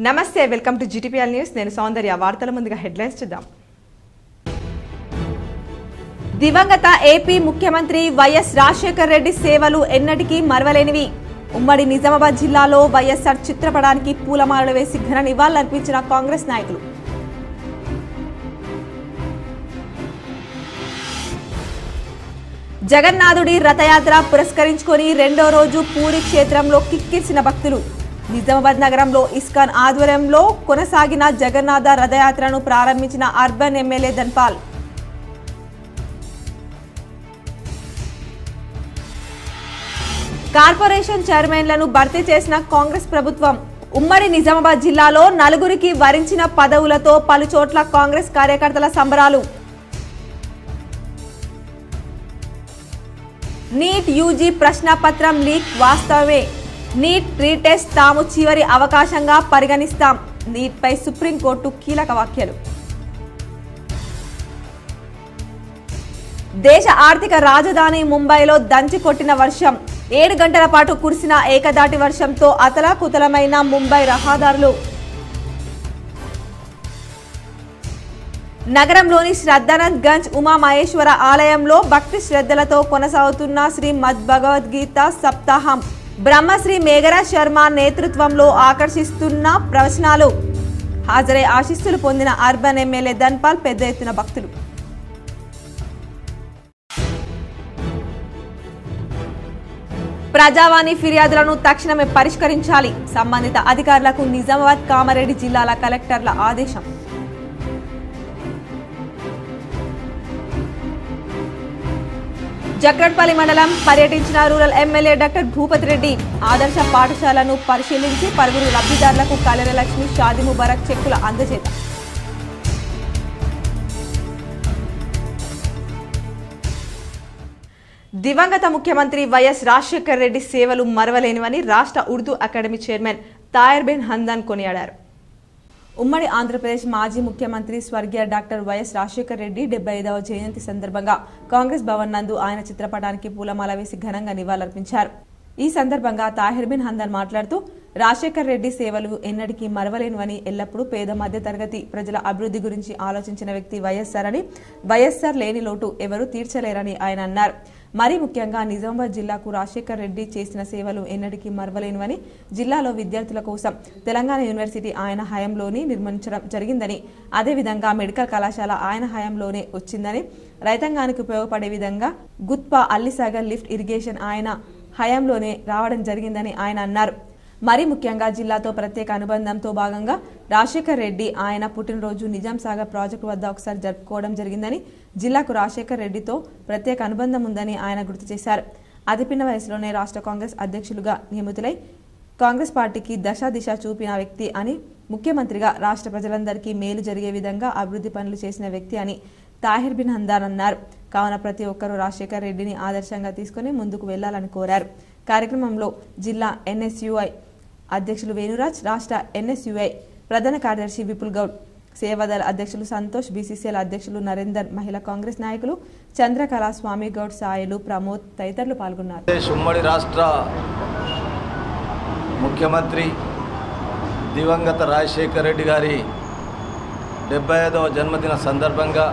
నమస్తే welcome to GTPL news నేను సౌందర్య వార్తల ముందుగా హెడ్లైన్స్ చూద్దాం దివంగత ఏపీ ముఖ్యమంత్రి వైఎస్ రాజశేఖర్ రెడ్డి సేవలు ఎన్నటికీ మరవలేనివి ఉమ్మడి నిజామాబాద్ జిల్లాలో వైఎస్ఆర్ చిత్రపటానికి పూలమాలలు వేసి ఘన నివాళులర్పించిన కాంగ్రెస్ నాయకులు జగన్నాథుడి రథయాత్ర పురస్కరించుకొని రెండో రోజు పూరి క్షేత్రంలో కిక్కిరిసిన భక్తులు నిజామాబాద్ నగరంలో ఇస్కాన్ ఆధ్వర్యంలో కొనసాగిన జగన్నాథ రథయాత్రను ప్రారంభించిన అర్బన్ ఎమ్మెల్యే ధన్పాల్ కార్పొరేషన్ చైర్మన్లను భర్తీ చేసిన కాంగ్రెస్ ప్రభుత్వం ఉమ్మడి నిజామాబాద్ జిల్లాలో నలుగురికి వరించిన పదవులతో పలు చోట్ల కాంగ్రెస్ కార్యకర్తల సంబరాలు నీట్ యూజీ ప్రశ్నపత్రం లీక్ వాస్తవమే నీట్ రీటెస్ట్ తాము చివరి అవకాశంగా పరిగణిస్తాం నీట్ పై సుప్రీంకోర్టు కీలక వ్యాఖ్యలు దేశ ఆర్థిక రాజధాని ముంబైలో దంచి కొట్టిన వర్షం 7 గంటల పాటు కురిసిన ఏకదాటి వర్షంతో అతలాకుతలమైన ముంబై రహదారులు నగరంలోని శ్రద్ధానంద్ గంజ్ ఉమా మహేశ్వర ఆలయంలో భక్తి శ్రద్ధలతో కొనసాగుతున్న శ్రీమద్ భగవద్గీత సప్తాహం బ్రహ్మశ్రీ మేఘరాజ్ శర్మ నేతృత్వంలో ఆకర్షిస్తున్న ప్రవచనాలు హాజరై ఆశీస్సులు పొందిన అర్బన్ ఎమ్మెల్యే ధన్పాల్ పెద్ద ఎత్తున భక్తులు ప్రజావాణి ఫిర్యాదులను తక్షణమే పరిష్కరించాలి సంబంధిత అధికారులకు నిజామాబాద్ కామారెడ్డి జిల్లాల కలెక్టర్ల ఆదేశం జక్రట్పల్లి మండలం పర్యటించిన rural MLA doctor Bhupathi Reddy ఆదర్శ పాఠశాలను పరిశీలించి పలువురు లబ్ధిదారులకు కళ్యాణలక్ష్మి షాదీ ముబారక్ చెక్కుల అందజేత దివంగత ముఖ్యమంత్రి వైఎస్ రాజశేఖర్ రెడ్డి సేవలు మరవలేనివని రాష్ట్ర ఉర్దూ అకాడమీ చైర్మన్ తాయర్ బిన్ హందాన్ కొనియాడారు ఉమ్మడి ఆంధ్రప్రదేశ్ మాజీ ముఖ్యమంత్రి స్వర్గీయ డాక్టర్ వైఎస్ రాజశేఖర్ రెడ్డి 75వ జయంతి సందర్భంగా కాంగ్రెస్ భవన్ నందు ఆయన చిత్రపటానికి పూలమాల వేసి ఘనంగా నివాళులర్పించారు ఈ సందర్భంగా తాహిర్ బిన్ హందాన్ మాట్లాడుతూ రాజశేఖర్ రెడ్డి సేవలు ఎన్నటికీ మరవలేనివని ఎల్లప్పుడూ పేద మధ్య తరగతి ప్రజల అభివృద్ధి గురించి ఆలోచించిన వ్యక్తి వైఎస్ఆర్ అని వైఎస్ఆర్ లేని లోటు ఎవరూ తీర్చలేరని ఆయన అన్నారు మరీ ముఖ్యంగా నిజామాబాద్ జిల్లాకు రాజశేఖర్ రెడ్డి చేసిన సేవలు ఎన్నటికీ మరవలేనివని జిల్లాలో విద్యార్థుల కోసం తెలంగాణ యూనివర్సిటీ ఆయన హయాంలోనే నిర్మించడం జరిగిందని అదేవిధంగా మెడికల్ కళాశాల ఆయన హయాంలోనే వచ్చిందని రైతాంగానికి ఉపయోగపడే విధంగా గుత్పా అల్లిసాగర్ లిఫ్ట్ ఇరిగేషన్ ఆయన హయాంలోనే రావడం జరిగిందని ఆయన అన్నారు మరీ ముఖ్యంగా జిల్లాతో ప్రత్యేక అనుబంధంతో భాగంగా రాజశేఖర్ రెడ్డి ఆయన పుట్టినరోజు నిజాం సాగర్ ప్రాజెక్టు వద్ద ఒకసారి జరుపుకోవడం జరిగిందని జిల్లాకు రాజశేఖర్ రెడ్డితో ప్రత్యేక అనుబంధం ఉందని ఆయన గుర్తు చేశారు అతి పిన్న వయసులోనే రాష్ట్ర కాంగ్రెస్ అధ్యక్షులుగా నియమితులై కాంగ్రెస్ పార్టీకి దిశ చూపిన వ్యక్తి అని ముఖ్యమంత్రిగా రాష్ట్ర ప్రజలందరికీ మేలు జరిగే విధంగా అభివృద్ధి పనులు చేసిన వ్యక్తి అని తాహిర్ బిన్ హందాన్ అన్నారు కావున ప్రతి ఒక్కరూ రాజశేఖర్ రెడ్డిని ఆదర్శంగా తీసుకుని ముందుకు వెళ్లాలని కోరారు కార్యక్రమంలో జిల్లా ఎన్ఎస్యుఐ అధ్యక్షులు వేణురాజ్ రాష్ట్ర ఎన్ఎస్యుఐ ప్రధాన కార్యదర్శి విపుల్ గౌడ్ సేవాదళ అధ్యక్షులు సంతోష్ బీసీసీఎల్ అధ్యక్షులు నరేందర్ మహిళా కాంగ్రెస్ నాయకులు చంద్రకళ స్వామి గౌడ్ సాయిలు ప్రమోద్ తదితరులు పాల్గొన్నారు ఉమ్మడి రాష్ట్ర ముఖ్యమంత్రి దివంగత రాజశేఖర్ రెడ్డి గారి 75వ జన్మదిన సందర్భంగా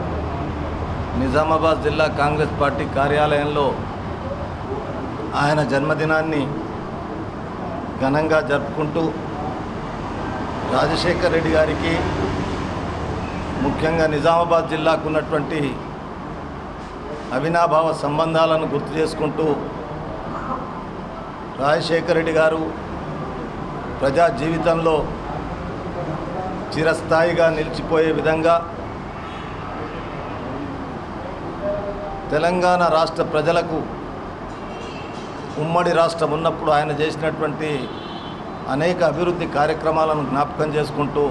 నిజామాబాద్ జిల్లా కాంగ్రెస్ పార్టీ కార్యాలయంలో ఆయన జన్మదినాన్ని ఘనంగా జరుపుకుంటూ రాజశేఖర్ రెడ్డి గారికి ముఖ్యంగా నిజామాబాద్ జిల్లాకు ఉన్నటువంటి అవినాభావ సంబంధాలను గుర్తు చేసుకుంటూ రాజశేఖర్ రెడ్డి గారు ప్రజా జీవితంలో చిరస్థాయిగా నిలిచిపోయే విధంగా తెలంగాణ రాష్ట్ర ప్రజలకు ఉమ్మడి రాష్ట్రం ఉన్నప్పుడు ఆయన చేసినటువంటి అనేక అభివృద్ధి కార్యక్రమాలను జ్ఞాపకం చేసుకుంటూ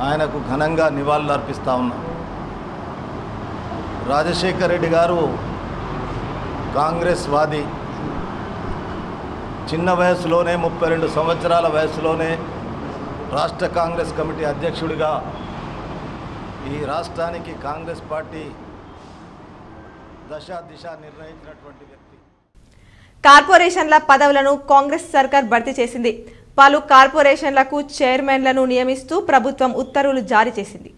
ఆయనకు ఘనంగా నివాళులు అర్పిస్తూ ఉన్నాం రాజశేఖర్ రెడ్డి గారు కాంగ్రెస్ వాది చిన్న వయసులోనే 32 సంవత్సరాల వయసులోనే రాష్ట్ర కాంగ్రెస్ కమిటీ అధ్యక్షుడిగా ఈ రాష్ట్రానికి కాంగ్రెస్ పార్టీ దిశ నిర్ణయించినటువంటి వ్యక్తి కార్పొరేషన్ల పదవులను కాంగ్రెస్ సర్కార్ భర్తీ చేసింది పలు కార్పొరేషన్లకు చైర్మన్లను నియమిస్తూ ప్రభుత్వం ఉత్తర్వులు జారీ చేసింది.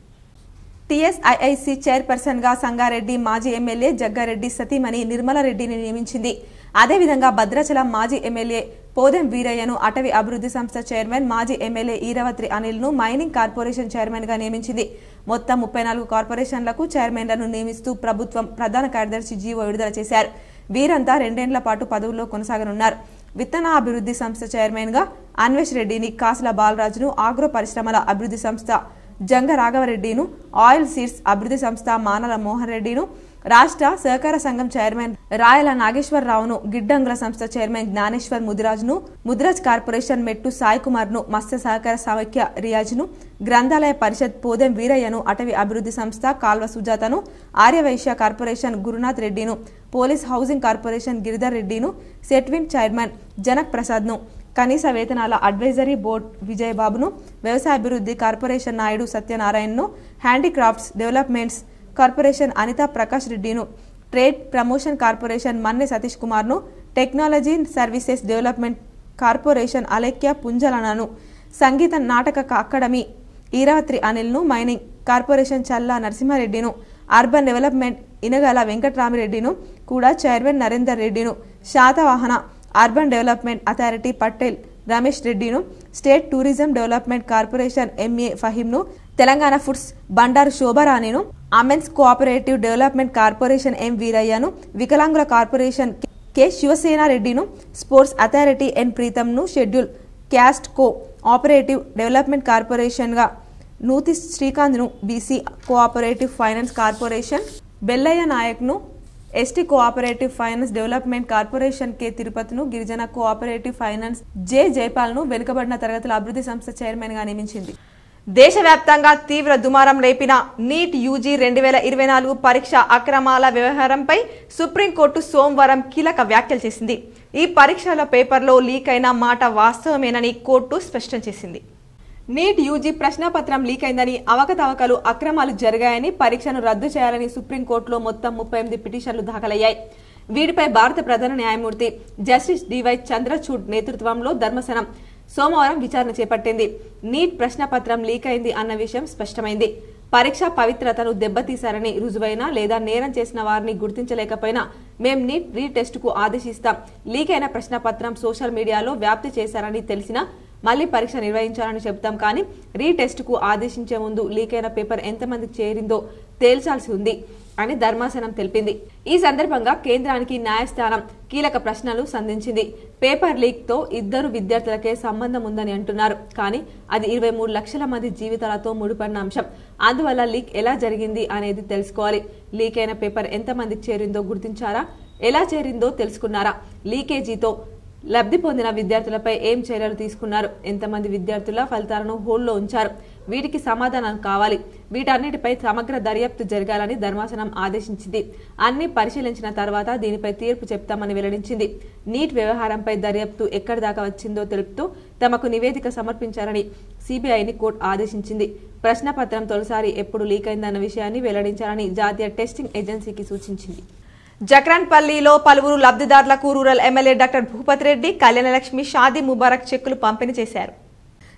టీఎస్ఐఐసి చైర్పర్సన్ గా సంగారెడ్డి మాజీ ఎమ్మెల్యే జగ్గారెడ్డి సతీమణి నిర్మలారెడ్డిని నియమించింది. అదేవిధంగా భద్రాచలం మాజీ ఎమ్మెల్యే పోదెం వీరయ్యను అటవీ అభివృద్ధి సంస్థ చైర్మన్, మాజీ ఎమ్మెల్యే ఈరవత్రి అనిల్ను మైనింగ్ కార్పొరేషన్ చైర్మన్ గా నియమించింది. మొత్తం 34 కార్పొరేషన్లకు చైర్మన్లను నియమిస్తూ ప్రభుత్వం ప్రధాన కార్యదర్శి జీవో విడుదల చేశారు. వీరంతా 2 ఏళ్ల పాటు పదవుల్లో కొనసాగనున్నారు. విత్తన అభివృద్ధి సంస్థ చైర్మన్ గా అన్వేష్ రెడ్డిని, కాసుల బాలరాజును, ఆగ్రో పరిశ్రమల అభివృద్ధి సంస్థ జంగ రాఘవరెడ్డిను, ఆయిల్ సీడ్స్ అభివృద్ధి సంస్థ మానల మోహన్ రెడ్డిను, రాష్ట్ర సహకార సంఘం చైర్మన్ రాయల నాగేశ్వరరావును, గిడ్డంగుల సంస్థ చైర్మన్ జ్ఞానేశ్వర్ ముదిరాజును, ముదిరాజ్ కార్పొరేషన్ మెట్టు సాయి కుమార్ ను, మత్స్య సహకార సమైక్య రియాజ్ను, గ్రంథాలయ పరిషత్ పోదెం వీరయ్యను, అటవీ అభివృద్ధి సంస్థ కాల్వ సుజాతను, ఆర్యవైశ్య కార్పొరేషన్ గురునాథ్ రెడ్డిను, పోలీస్ హౌసింగ్ కార్పొరేషన్ గిరిధర్ రెడ్డిను, సెట్విన్ చైర్మన్ జనక్ ప్రసాద్ ను, కనీస వేతనాల అడ్వైజరీ బోర్డు విజయబాబును, వ్యవసాయ అభివృద్ధి కార్పొరేషన్ నాయుడు సత్యనారాయణను, handicrafts developments corporation Anitha Prakash రెడ్డిను, trade promotion corporation Manne Satish కుమార్ను, technology services development corporation Alekhya పుంజలనను, సంగీత నాటక అకాడమీ ఈరావత్రి అనిల్ను, మైనింగ్ కార్పొరేషన్ చల్లా నరసింహారెడ్డిను, అర్బన్ డెవలప్మెంట్ ఇనగల వెంకట్రామిరెడ్డిను కూడా చైర్మన్ నరేందర్ రెడ్డిను, Satavahana urban development authority Patel Ramesh రెడ్డిను, state tourism development corporation M A ఫహీంను, తెలంగాణ ఫుడ్స్ బండారు శోభారాణిను, women's cooperative development corporation M వీరయ్యను, వికలాంగుల కార్పొరేషన్ కె శివసేనారెడ్డిను, స్పోర్ట్స్ అథారిటీ ఎన్ ప్రీతంను, schedule caste cooperative development కార్పొరేషన్గా నూతి శ్రీకాంత్ను, BC cooperative finance corporation Bellaiah నాయక్ను, ST cooperative finance development corporation K తిరుపతిను, గిరిజన కోఆపరేటివ్ ఫైనాన్స్ జె జైపాల్ను వెనుకబడిన తరగతుల అభివృద్ధి సంస్థ చైర్మన్ గా నియమించింది. దేశవ్యాప్తంగా తీవ్ర దుమారం లేపిన నీట్ యూజీ 2024 పరీక్ష అక్రమాల వ్యవహారంపై సుప్రీంకోర్టు సోమవారం కీలక వ్యాఖ్యలు చేసింది. ఈ పరీక్షల పేపర్లో లీక్ అయిన మాట వాస్తవమేనని కోర్టు స్పష్టం చేసింది. నీట్ యూజీ ప్రశ్నపత్రం లీక్ అయిందని, అవకతవకలు అక్రమాలు జరిగాయని, పరీక్షను రద్దు చేయాలని సుప్రీంకోర్టులో మొత్తం 38 పిటిషన్లు దాఖలయ్యాయి. వీటిపై భారత ప్రధాన న్యాయమూర్తి జస్టిస్ డివై చంద్రచూడ్ నేతృత్వంలో ధర్మాసనం సోమవారం విచారణ చేపట్టింది. నీట్ ప్రశ్నపత్రం లీక్ అయింది అన్న విషయం స్పష్టమైంది. పరీక్ష పవిత్రతను దెబ్బతీశారని రుజువైనా లేదా నేరం చేసిన వారిని గుర్తించలేకపోయినా మేం నీట్ రీటెస్టుకు ఆదేశిస్తాం. లీక్ అయిన ప్రశ్నపత్రం సోషల్ మీడియాలో వ్యాప్తి చేశారని తెలిసినా మళ్లీ పరీక్ష నిర్వహించాలని చెబుతాం, కానీ రీటెస్టుకు ఆదేశించే ముందు లీక్ అయిన పేపర్ ఎంతమందికి చేరిందో తేల్చాల్సి ఉంది అని ధర్మాసనం తెలిపింది. ఈ సందర్భంగా కేంద్రానికి న్యాయస్థానం కీలక ప్రశ్నలు సంధించింది. పేపర్ లీక్ తో 2 విద్యార్థులకే సంబంధం ఉందని అంటున్నారు, కానీ అది 23 లక్షల మంది జీవితాలతో ముడిపడిన అంశం. అందువల్ల లీక్ ఎలా జరిగింది అనేది తెలుసుకోవాలి. లీక్ అయిన పేపర్ ఎంతమందికి చేరిందో గుర్తించారా? ఎలా చేరిందో తెలుసుకున్నారా? లీకేజీతో లబ్ధి పొందిన విద్యార్థులపై ఏం చర్యలు తీసుకున్నారు? ఎంతమంది విద్యార్థుల ఫలితాలను హోల్డ్లో ఉంచారు? వీటికి సమాధానం కావాలి. వీటన్నిటిపై సమగ్ర దర్యాప్తు జరగాలని ధర్మాసనం ఆదేశించింది. అన్ని పరిశీలించిన తర్వాత దీనిపై తీర్పు చెప్తామని వెల్లడించింది. నీట్ వ్యవహారంపై దర్యాప్తు ఎక్కడి దాకా వచ్చిందో తెలుపుతూ తమకు నివేదిక సమర్పించాలని సిబిఐని కోర్టు ఆదేశించింది. ప్రశ్నపత్రం తొలిసారి ఎప్పుడు లీక్ అయిందన్న విషయాన్ని వెల్లడించాలని జాతీయ టెస్టింగ్ ఏజెన్సీకి సూచించింది. జక్రన్పల్లిలో పలువురు లబ్ధిదారులకు rural MLA doctor Bhupathi Reddy Kalyana Lakshmi Shaadi Mubarak చెక్కులు పంపిణీ చేశారు.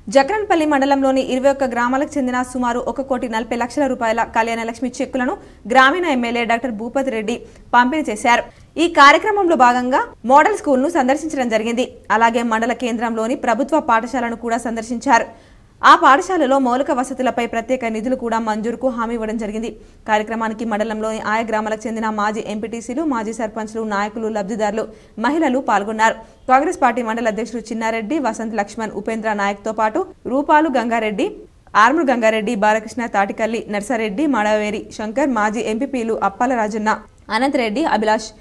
జక్రన్పల్లి మండలంలోని 21 గ్రామాలకు చెందిన సుమారు 1,40,00,000 రూపాయల కళ్యాణలక్ష్మి చెక్కులను గ్రామీణ ఎమ్మెల్యే డాక్టర్ భూపతి రెడ్డి పంపిణీ చేశారు. ఈ కార్యక్రమంలో భాగంగా మోడల్ స్కూల్ ను సందర్శించడం జరిగింది. అలాగే మండల కేంద్రంలోని ప్రభుత్వ పాఠశాలను కూడా సందర్శించారు. ఆ పాఠశాలలో మౌలిక వసతులపై ప్రత్యేక నిధులు కూడా మంజూరుకు హామీ ఇవ్వడం జరిగింది. కార్యక్రమానికి మండలంలోని ఆయా గ్రామాలకు చెందిన మాజీ ఎంపీటీసీలు, మాజీ సర్పంచ్లు, నాయకులు, లబ్ధిదారులు, మహిళలు పాల్గొన్నారు. కాంగ్రెస్ పార్టీ మండల అధ్యక్షుడు చిన్నారెడ్డి, వసంత్ లక్ష్మణ్, ఉపేంద్ర నాయక్ తో పాటు రూపాలు గంగారెడ్డి, ఆర్ముల్ గంగారెడ్డి, బాలకృష్ణ, తాటికల్లి నర్సారెడ్డి, మడవేరి శంకర్, మాజీ ఎంపీపీలు అప్పాల రాజన్న, అనంతరెడ్డి, అభిలాష్,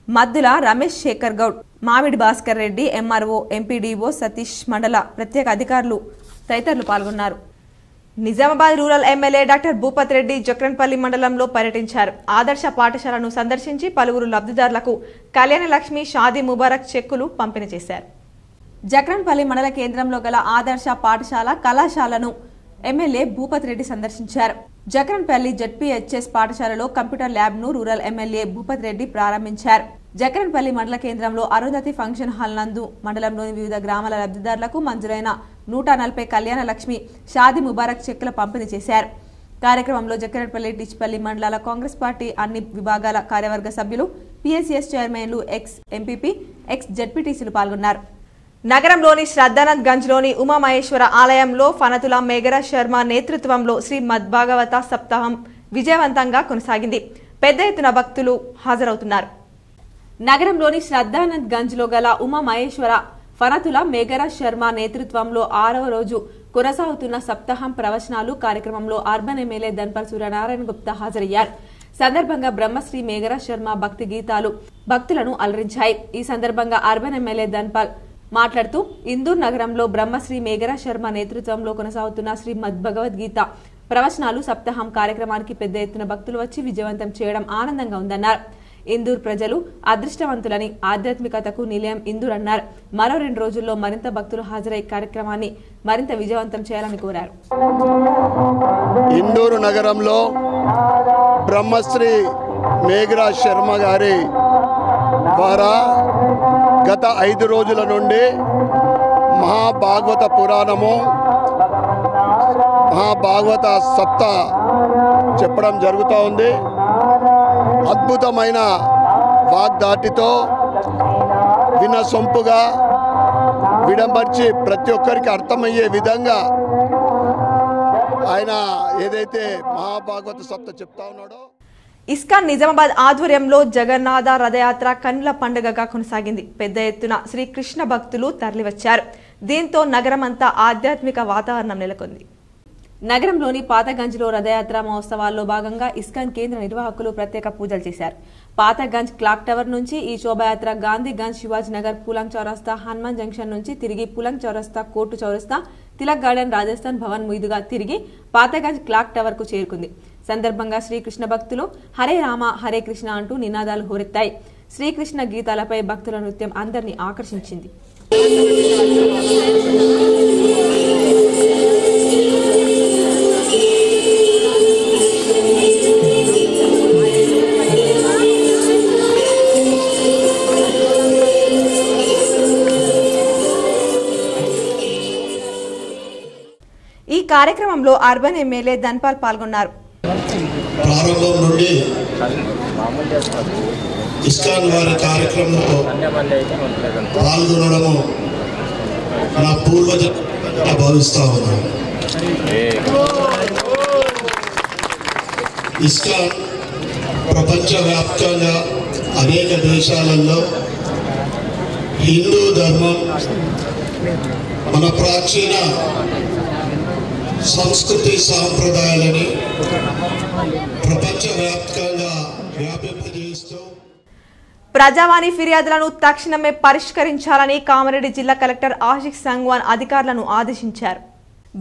మద్దుల రమేష్, శేఖర్ గౌడ్, మామిడి భాస్కర్ రెడ్డి, ఎంఆర్ఓ, ఎంపీడీఓ సతీష్, మండల ప్రత్యేక అధికారులు తదితరులు పాల్గొన్నారు. Nizamabad rural MLA doctor Bhupathi Reddy Jakranpally మండలంలో పర్యటించారు. ఆదర్శ పాఠశాలను సందర్శించి పలువురు లబ్ధిదారులకు కళ్యాణలక్ష్మి షాదీ ముబారక్ చెక్కులు పంపిణీ చేశారు. జక్రన్పల్లి మండల కేంద్రంలో గల ఆదర్శ పాఠశాల కళాశాలను ఎమ్మెల్యే భూపతి రెడ్డి సందర్శించారు. జక్రన్పల్లి జెడ్పీహెచ్ఎస్ పాఠశాలలో కంప్యూటర్ ల్యాబ్ ను రూరల్ ఎమ్మెల్యే భూపతి రెడ్డి ప్రారంభించారు. జకరన్పల్లి మండల కేంద్రంలో అరుంధతి ఫంక్షన్ హాల్ నందు మండలంలోని వివిధ గ్రామాల లబ్ధిదారులకు మంజూరైన 140 కళ్యాణ లక్ష్మి షాదీ ముబారక్ చెక్కుల పంపిణీ చేశారు. కార్యక్రమంలో జకరన్పల్లి డిచ్పల్లి మండలాల కాంగ్రెస్ పార్టీ అన్ని విభాగాల కార్యవర్గ సభ్యులు, పిఎస్సిఎస్ చైర్మన్లు, ఎక్స్ ఎంపీపీ, ఎక్స్ జెడ్పీటీసీలు పాల్గొన్నారు. నగరంలోని శ్రద్ధానంద్ గంజ్లోని ఉమామహేశ్వర ఆలయంలో ఫనతుల మేఘరా శర్మ నేతృత్వంలో శ్రీ మద్భాగవత సప్తాహం విజయవంతంగా కొనసాగింది. పెద్ద ఎత్తున భక్తులు హాజరవుతున్నారు. నగరంలోని శ్రద్ధానంద్ గంజ్లో గల ఉమామహేశ్వర ఫనతుల మేఘరా శర్మ నేతృత్వంలో 6వ రోజు కొనసాగుతున్న సప్తాహం ప్రవచనాలు కార్యక్రమంలో అర్బన్ ఎమ్మెల్యే ధన్పాల్ సూర్యనారాయణ గుప్తా హాజరయ్యారు. సందర్భంగా బ్రహ్మశ్రీ మేఘరా శర్మ భక్తి గీతాలు భక్తులను అలరించాయి. ఈ సందర్భంగా అర్బన్ ఎమ్మెల్యే ధన్పాల్ మాట్లాడుతూ ఇందూర్ నగరంలో బ్రహ్మశ్రీ మేఘరా శర్మ నేతృత్వంలో కొనసాగుతున్న శ్రీమద్ భగవద్గీత ప్రవచనాలు సప్తాహం కార్యక్రమానికి పెద్ద ఎత్తున భక్తులు వచ్చి విజయవంతం చేయడం ఆనందంగా ఉందన్నారు. ఇందూర్ ప్రజలు అదృష్టవంతులని, ఆధ్యాత్మికతకు నిలయం ఇందూర్ అన్నారు. మరో 2 రోజుల్లో మరింత భక్తులు హాజరై కార్యక్రమాన్ని మరింత విజయవంతం చేయాలని కోరారు. ఇందూరు నగరంలో బ్రహ్మశ్రీ మేఘరా శర్మ గారి ద్వారా గత 5 రోజుల నుండి మహాభాగవత పురాణము, మహాభాగవత సప్త చెప్పడం జరుగుతూ ఉంది. అద్భుతమైన వాగ్దాటితో వినసొంపుగా విడమర్చి ప్రతి ఒక్కరికి అర్థమయ్యే విధంగా ఆయన ఏదైతే మహాభాగవత సప్త చెప్తా ఉన్నాడో. ఇస్కాన్ నిజామాబాద్ ఆధ్వర్యంలో జగన్నాథ రథయాత్ర కన్నుల పండుగగా కొనసాగింది. పెద్ద ఎత్తున శ్రీకృష్ణ భక్తులు తరలివచ్చారు. దీంతో నగరమంతా ఆధ్యాత్మిక వాతావరణం నెలకొంది. నగరంలోని పాతగంజ్లో రథయాత్ర మహోత్సవాల్లో భాగంగా ఇస్కాన్ కేంద్ర నిర్వాహకులు ప్రత్యేక పూజలు చేశారు. పాతగంజ్ క్లాక్ టవర్ నుంచి ఈ శోభాయాత్ర గాంధీగంజ్, శివాజీనగర్, పులంగ్ చౌరస్తా, హనుమాన్ జంక్షన్ నుంచి తిరిగి పులంగ్ చౌరస్తా, కోర్టు చౌరస్తా, తిలక్ గార్డెన్, రాజస్థాన్ భవన్ మీదుగా తిరిగి పాతగంజ్ క్లాక్ టవర్ కు చేరుకుంది. సందర్భంగా శ్రీకృష్ణ భక్తులు హరే రామ హరే కృష్ణ అంటూ నినాదాలు హోరెత్తాయి. శ్రీకృష్ణ గీతాలపై భక్తుల నృత్యం అందరినీ ఆకర్షించింది. ఈ కార్యక్రమంలో అర్బన్ ఎమ్మెల్యే ధన్పాల్ పాల్గొన్నారు. ప్రారంభం నుండి ఇస్కాన్ వారి కార్యక్రమంలో పాల్గొనడము నా పూర్వజన్మగా భావిస్తా ఉన్నాను. ఇస్కాన్ ప్రపంచవ్యాప్తంగా అనేక దేశాలలో హిందూ ధర్మం మన ప్రాచీన సంస్కృతి సాంప్రదాయాలని ప్రపంచవ్యాప్తంగా వ్యాపింపజేస్తూ ప్రజావాణి ఫిర్యాదులను తక్షణమే పరిష్కరించాలని కామారెడ్డి జిల్లా కలెక్టర్ ఆశిక్ సంగ్వాన్ అధికారులను ఆదేశించారు.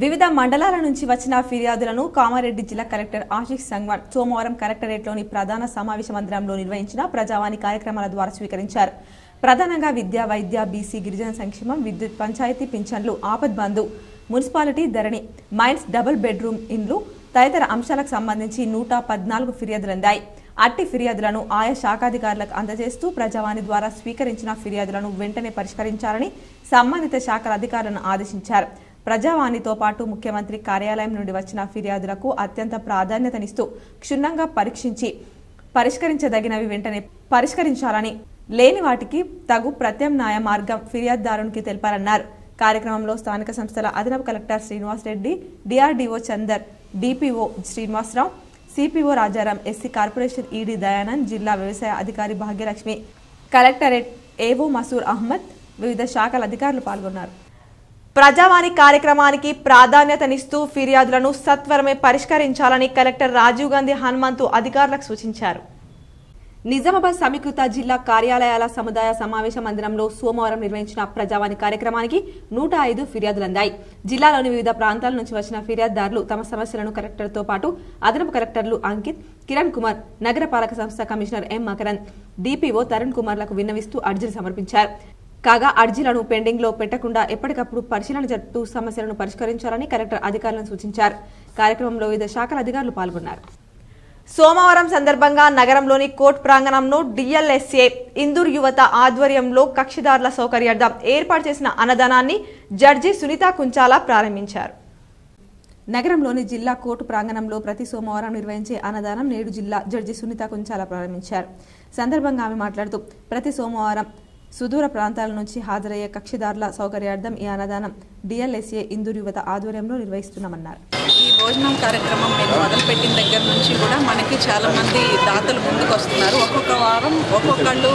వివిధ మండలాల నుంచి వచ్చిన ఫిర్యాదులను కామారెడ్డి జిల్లా కలెక్టర్ ఆశిక్ సంగ్వాన్ సోమవారం కలెక్టరేట్లోని ప్రధాన సమావేశ మందిరంలో నిర్వహించిన ప్రజావాణి కార్యక్రమాల ద్వారా స్వీకరించారు. ప్రధానంగా విద్య, వైద్య, బీసీ, గిరిజన సంక్షేమం, విద్యుత్, పంచాయతీ పింఛన్లు, ఆపద్ బంధు, మున్సిపాలిటీ ధరణి, మైన్స్, డబుల్ బెడ్రూమ్ ఇండ్లు తదితర అంశాలకు సంబంధించి 114 ఫిర్యాదులు అందాయి. అట్టి ఫిర్యాదులను ఆయా శాఖాధికారులకు అందజేస్తూ ప్రజావాణి ద్వారా స్వీకరించిన ఫిర్యాదులను వెంటనే పరిష్కరించాలని సంబంధిత శాఖల అధికారులను ఆదేశించారు. ప్రజావాణితో పాటు ముఖ్యమంత్రి కార్యాలయం నుండి వచ్చిన ఫిర్యాదులకు అత్యంత ప్రాధాన్యతనిస్తూ క్షుణ్ణంగా పరీక్షించి పరిష్కరించదగినవి వెంటనే పరిష్కరించాలని, లేని వాటికి తగు ప్రత్యామ్నాయ మార్గం ఫిర్యాదుదారునికి తెలిపారన్నారు. కార్యక్రమంలో స్థానిక సంస్థల అదనపు collector Srinivas Reddy, DRDO Chander, DPO Srinivasa Rao, CPO Rajaram, SC corporation ED Dayanand, జిల్లా వ్యవసాయ అధికారి భాగ్యలక్ష్మి, కలెక్టరేట్ ఏవో మసూర్ అహ్మద్, వివిధ శాఖల అధికారులు పాల్గొన్నారు. ప్రజావాణి కార్యక్రమానికి ప్రాధాన్యతనిస్తూ ఫిర్యాదులను సత్వరమే పరిష్కరించాలని కలెక్టర్ రాజీవ్ గాంధీ హనుమంతు అధికారులకు సూచించారు. నిజామాబాద్ సమీకృత జిల్లా కార్యాలయాల సముదాయ సమావేశ మందిరంలో సోమవారం నిర్వహించిన ప్రజావాణి కార్యక్రమానికి 105 ఫిర్యాదులు అందాయి. జిల్లాలోని వివిధ ప్రాంతాల నుంచి వచ్చిన ఫిర్యాదుదారులు తమ సమస్యలను కలెక్టర్తో పాటు అదనపు కలెక్టర్లు అంకిత్, కిరణ్ కుమార్, నగరపాలక సంస్థ commissioner M Makarand, DPO Tarun కుమార్లకు విన్నవిస్తూ అర్జీలు సమర్పించారు. కాగా అర్జీలను పెండింగ్ లో పెట్టకుండా ఎప్పటికప్పుడు పరిశీలన జరుపుతూ సమస్యలను పరిష్కరించాలని కలెక్టర్ అధికారులను సూచించారు. కార్యక్రమంలో వివిధ శాఖల అధికారులు పాల్గొన్నారు. సోమవారం సందర్భంగా నగరంలోని కోర్టు ప్రాంగణంలో డిఎల్ఎస్ఏ ఇందూర్ యువత ఆధ్వర్యంలో కక్షిదారుల సౌకర్యార్థం ఏర్పాటు చేసిన అన్నదానాన్ని జడ్జి సునీత కుంచాల ప్రారంభించారు. నగరంలోని జిల్లా కోర్టు ప్రాంగణంలో ప్రతి సోమవారం నిర్వహించే అన్నదానం నేడు జిల్లా జడ్జి సునీత కుంచాల ప్రారంభించారు. సందర్భంగా ఆమె మాట్లాడుతూ ప్రతి సోమవారం సుదూర ప్రాంతాల నుంచి హాజరయ్యే కక్షిదారుల సౌకర్యార్థం ఈ అన్నదానం డిఎల్ఎస్ఏ ఇందూర్ యువత ఆధ్వర్యంలో నిర్వహిస్తున్నామన్నారు. ఈ భోజనం కార్యక్రమం మేము మొదలుపెట్టిన దగ్గర నుంచి కూడా మనకి చాలామంది దాతలు ముందుకు వస్తున్నారు. ఒక్కొక్క వారం ఒక్కొక్కళ్ళు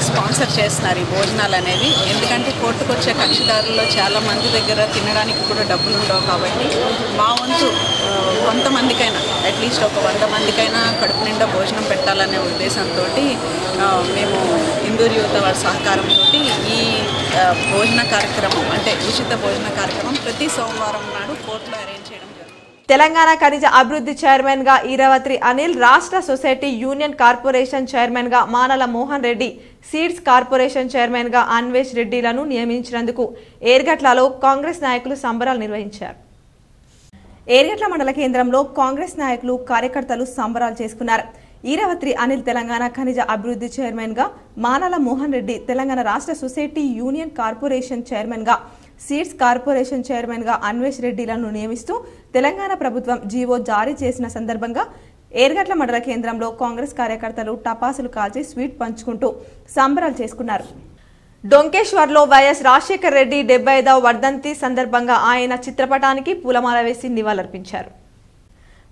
స్పాన్సర్ చేస్తున్నారు ఈ భోజనాలు అనేవి. ఎందుకంటే కోర్టుకు వచ్చే కక్షిదారుల్లో చాలామంది దగ్గర తినడానికి కూడా డబ్బులు ఉండవు. కాబట్టి మా వంతు కొంతమందికైనా అట్లీస్ట్ ఒక 100 మందికైనా కడుపు నిండా భోజనం పెట్టాలనే ఉద్దేశంతో మేము ఇందూర్ యువత వారి సహకారంతో ఈ భోజన కార్యక్రమం అంటే ఉచిత భోజన కార్యక్రమం ప్రతి సోమవారం నాడు కోర్టులో అరేంజ్ చేయడం జరుగుతుంది. తెలంగాణ ఖనిజ అభివృద్ధి చైర్మన్ గా ఈరావత్రి అనిల్, రాష్ట్ర సొసైటీ యూనియన్ కార్పొరేషన్ చైర్మన్ గా Manala Mohan Reddy, seeds corporation chairman గా అన్వేష్ రెడ్డిలను నియమించినందుకు ఏర్గట్లలో కాంగ్రెస్ నాయకులు సంబరాలు నిర్వహించారు. ఏర్గట్ల మండల కేంద్రంలో కాంగ్రెస్ నాయకులు కార్యకర్తలు సంబరాలు చేసుకున్నారు. ఈరావత్రి అనిల్ తెలంగాణ ఖనిజ అభివృద్ధి చైర్మన్ గా, మానల మోహన్ రెడ్డి తెలంగాణ రాష్ట్ర సొసైటీ యూనియన్ కార్పొరేషన్ చైర్మన్ గా, సీడ్స్ కార్పొరేషన్ చైర్మన్ గా అన్వేష్ రెడ్డిలను నియమిస్తూ తెలంగాణ ప్రభుత్వం జీవో జారీ చేసిన సందర్భంగా ఏర్గట్ల మండల కేంద్రంలో కాంగ్రెస్ కార్యకర్తలు టపాసులు కాల్చి స్వీట్ పంచుకుంటూ సంబరాలు చేసుకున్నారు. డొంకేశ్వర్లో వైఎస్ రాజశేఖర్ రెడ్డి 75వ వర్ధంతి సందర్భంగా ఆయన చిత్రపటానికి పూలమాల వేసి నివాళులర్పించారు.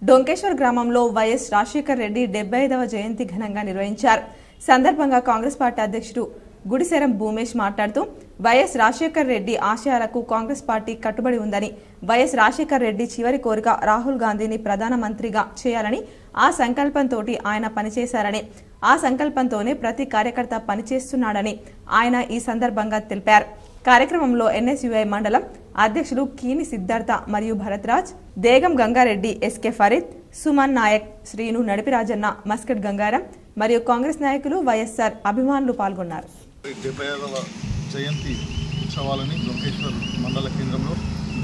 డొంకేశ్వర్ గ్రామంలో వైఎస్ రాజశేఖర్ రెడ్డి 75వ జయంతి ఘనంగా నిర్వహించారు. సందర్భంగా కాంగ్రెస్ పార్టీ అధ్యక్షుడు గుడిశెరం భూమేష్ మాట్లాడుతూ వైఎస్ రాజశేఖర్ రెడ్డి ఆశయాలకు కాంగ్రెస్ పార్టీ కట్టుబడి ఉందని, వైఎస్ రాజశేఖర్ రెడ్డి చివరి కోరిక రాహుల్ గాంధీని ప్రధానమంత్రిగా చేయాలని, ఆ సంకల్పంతో ఆయన పనిచేశారని, ఆ సంకల్పంతోనే ప్రతి కార్యకర్త పనిచేస్తున్నాడని ఆయన ఈ సందర్భంగా తెలిపారు. కార్యక్రమంలో ఎన్ఎస్యుఐ మండలం అధ్యక్షులు కీని సిద్ధార్థ మరియు భరత్రాజ్, దేగం గంగారెడ్డి, ఎస్కే ఫరీద్, సుమన్ నాయక్, శ్రీను నడిపిరాజన్న, మస్కట్ గంగారం మరియు కాంగ్రెస్ నాయకులు, వైఎస్ఆర్ అభిమానులు పాల్గొన్నారు. 75వ జయంతి ఉత్సవాలని డొంకేశ్వర్ మండల కేంద్రంలో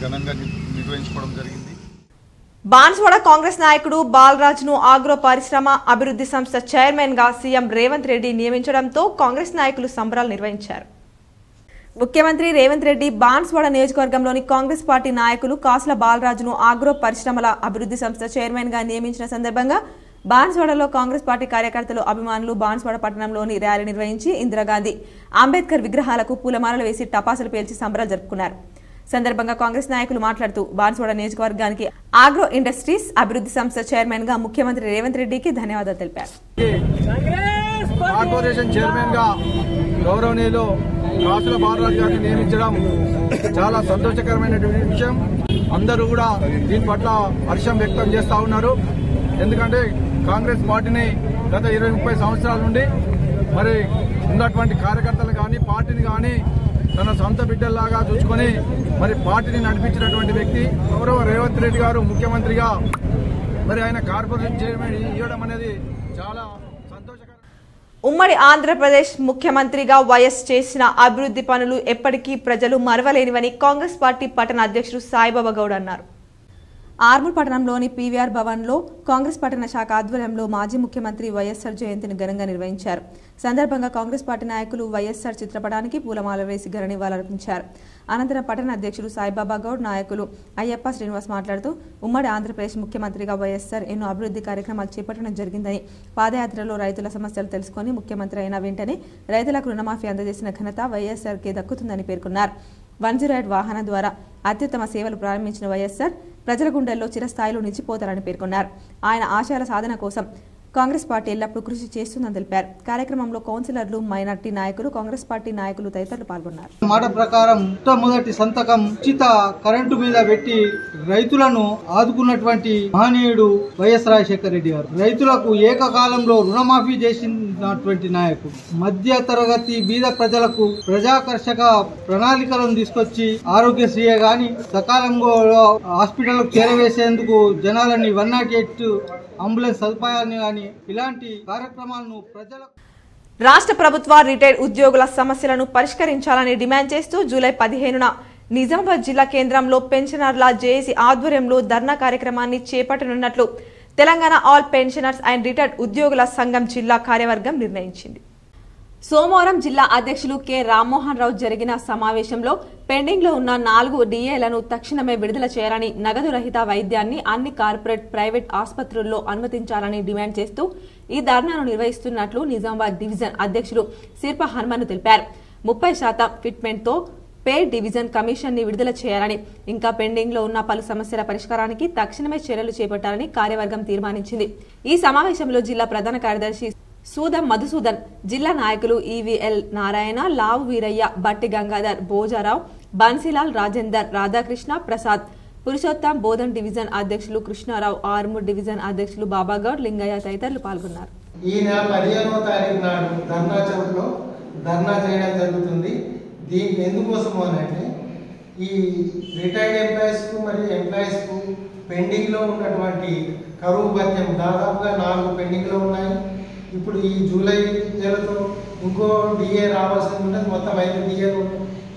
ఘనంగా నిర్వహించుకోవడం జరిగింది. బాన్స్వాడ కాంగ్రెస్ నాయకుడు బాలరాజ్ను ఆగ్రో పరిశ్రమ అభివృద్ధి సంస్థ చైర్మన్ గా సీఎం రేవంత్ రెడ్డి నియమించడంతో కాంగ్రెస్ నాయకులు సంబరాలు నిర్వహించారు. ముఖ్యమంత్రి రేవంత్ రెడ్డి బాన్స్వాడ నియోజకవర్గంలోని కాంగ్రెస్ పార్టీ నాయకులు కాసుల బాలరాజ్ను ఆగ్రో పరిశ్రమల అభివృద్ధి సంస్థ చైర్మన్ గా నియమించిన సందర్భంగా బాన్స్వాడలో కాంగ్రెస్ పార్టీ కార్యకర్తలు, అభిమానులు బాన్స్వాడ పట్టణంలోని ర్యాలీ నిర్వహించి ఇందిరాగాంధీ, అంబేద్కర్ విగ్రహాలకు పూలమాలలు వేసి టపాసులు పేల్చి సంబరాలు జరుపుకున్నారు. సందర్భంగా కాంగ్రెస్ నాయకులు మాట్లాడుతూ బాన్స్వాడ నియోజకవర్గానికి ఆగ్రో ఇండస్ట్రీస్ అభివృద్ధి సంస్థ చైర్మన్ గా ముఖ్యమంత్రి రేవంత్ రెడ్డికి ధన్యవాదాలు తెలిపారు. కార్పొరేషన్ చైర్మన్ గా గౌరవనీయులు కాసుల బాలరాజ్ గారిని నియమించడం చాలా సంతోషకరమైనటువంటి విషయం. అందరూ కూడా దీని పట్ల హర్షం వ్యక్తం చేస్తా ఉన్నారు. ఎందుకంటే కాంగ్రెస్ పార్టీని గత 20-30 సంవత్సరాల నుండి మరి ఉన్నటువంటి కార్యకర్తలు కానీ పార్టీని కానీ తన సొంత బిడ్డల్లాగా చూసుకొని మరి పార్టీని నడిపించినటువంటి వ్యక్తి గౌరవ రేవంత్ రెడ్డి గారు ముఖ్యమంత్రిగా మరి ఆయన కార్పొరేషన్ చైర్మన్ ఇవ్వడం అనేది చాలా సంతోషకరం. ఉమ్మడి ఆంధ్రప్రదేశ్ ముఖ్యమంత్రిగా వైఎస్ చేసిన అభివృద్ధి పనులు ఎప్పటికీ ప్రజలు మరవలేనివని కాంగ్రెస్ పార్టీ పట్టణ అధ్యక్షుడు సాయిబాబా గౌడ్ అన్నారు. ఆర్మూర్ పట్టణంలోని పీవీఆర్ భవన్లో కాంగ్రెస్ పట్టణ శాఖ ఆధ్వర్యంలో మాజీ ముఖ్యమంత్రి వైఎస్ఆర్ జయంతిని ఘనంగా నిర్వహించారు. సందర్భంగా కాంగ్రెస్ పార్టీ నాయకులు వైఎస్ఆర్ చిత్రపటానికి పూలమాల వేసి ఘన నివాళులర్పించారు. అనంతరం పట్టణ అధ్యక్షుడు సాయిబాబా గౌడ్, నాయకులు అయ్యప్ప శ్రీనివాస్ మాట్లాడుతూ ఉమ్మడి ఆంధ్రప్రదేశ్ ముఖ్యమంత్రిగా వైఎస్ఆర్ ఎన్నో అభివృద్ధి కార్యక్రమాలు చేపట్టడం జరిగిందని, పాదయాత్రలో రైతుల సమస్యలు తెలుసుకుని ముఖ్యమంత్రి అయిన వెంటనే రైతులకు రుణమాఫీ అందజేసిన ఘనత వైఎస్ఆర్కే దక్కుతుందని పేర్కొన్నారు. 108 వాహనం ద్వారా అత్యుత్తమ సేవలు ప్రారంభించిన వైఎస్ఆర్ ప్రజల గుండెల్లో చిరస్థాయిలో నిలిచిపోతారని పేర్కొన్నారు. ఆయన ఆశయాల సాధన కోసం కాంగ్రెస్ పార్టీ ఎల్లప్పుడూ కృషి చేస్తుందని తెలిపారు. కార్యక్రమంలో కౌన్సిలర్లు, మైనార్టీ నాయకులు, కాంగ్రెస్ పార్టీ నాయకులు తదితరులు పాల్గొన్నారు. మాట ప్రకారం మొట్టమొదటి సంతకం ఉచిత కరెంటు మీద పెట్టి రైతులను ఆదుకున్నటువంటి మహనీయుడు వైఎస్ రాజశేఖర రెడ్డి గారు. రైతులకు ఏకకాలంలో రుణమాఫీ చేసినటువంటి నాయకుడు. మధ్య తరగతి బీద ప్రజలకు ప్రజాకర్షక ప్రణాళికలను తీసుకొచ్చి ఆరోగ్యశ్రీయే గాని సకాలంలో హాస్పిటల్కు చేరవేసేందుకు జనాలని 108 అంబులెన్స్ సదుపాయాన్ని కానీ ఇలాంటి కార్యక్రమాలను ప్రజలకు రాష్ట్ర ప్రభుత్వ రిటైర్డ్ ఉద్యోగుల సమస్యలను పరిష్కరించాలని డిమాండ్ చేస్తూ జూలై 15న నిజామాబాద్ జిల్లా కేంద్రంలో పెన్షనర్ల జేఏసీ ఆధ్వర్యంలో ధర్నా కార్యక్రమాన్ని చేపట్టనున్నట్లు Telangana all pensioners and retired ఉద్యోగుల సంఘం జిల్లా కార్యవర్గం నిర్ణయించింది. సోమవారం జిల్లా అధ్యక్షులు కె రామ్మోహన్ రావు జరిగిన సమావేశంలో పెండింగ్ లో ఉన్న 4 డిఏలను తక్షణమే విడుదల చేయాలని, నగదు రహిత వైద్యాన్ని అన్ని కార్పొరేట్, ప్రైవేట్ ఆసుపత్రుల్లో అనుమతించాలని డిమాండ్ చేస్తూ ఈ ధర్నాను నిర్వహిస్తున్నట్లు నిజామాబాద్ డివిజన్ అధ్యక్షులు శిల్ప హనుమన్ తెలిపారు. 30% ఫిట్మెంట్ తో పే డివిజన్ కమిషన్ ని విడుదల చేయాలని, ఇంకా పెండింగ్ లో ఉన్న పలు సమస్యల పరిష్కారానికి తక్షణమే చర్యలు చేపట్టాలని కార్యవర్గం తీర్మానించింది. ఈ సమావేశంలో జిల్లా ప్రధాన కార్యదర్శి సూదం మధుసూదన్, జిల్లా నాయకులు ఈవీఎల్ నారాయణ, లావు వీరయ్య, బట్టి గంగాధర్, భోజారావు, బన్సీలాల్, రాజేందర్, రాధాకృష్ణ, ప్రసాద్, పురుషోత్తం, బోధన్ డివిజన్ అధ్యక్షులు కృష్ణారావు, ఆర్మూర్ డివిజన్ అధ్యక్షులు బాబాగౌడ్, లింగయ్య తదితరులు పాల్గొన్నారు. ఈ నెల 15వ తారీఖు నాడు ధర్నా చౌక్లో ధర్నా చేయడం జరుగుతుంది. దీనికి ఎందుకోసము అంటే ఈ రిటైర్డ్ ఎంప్లాయీస్కు మరియు ఎంప్లాయీస్కు పెండింగ్లో ఉన్నటువంటి కరువు భత్యం దాదాపుగా 4 పెండింగ్లో ఉన్నాయి. ఇప్పుడు ఈ జూలై నెలతో ఇంకో డిఏ రావాల్సింది ఉంటుంది. మొత్తం 5 డిఏలు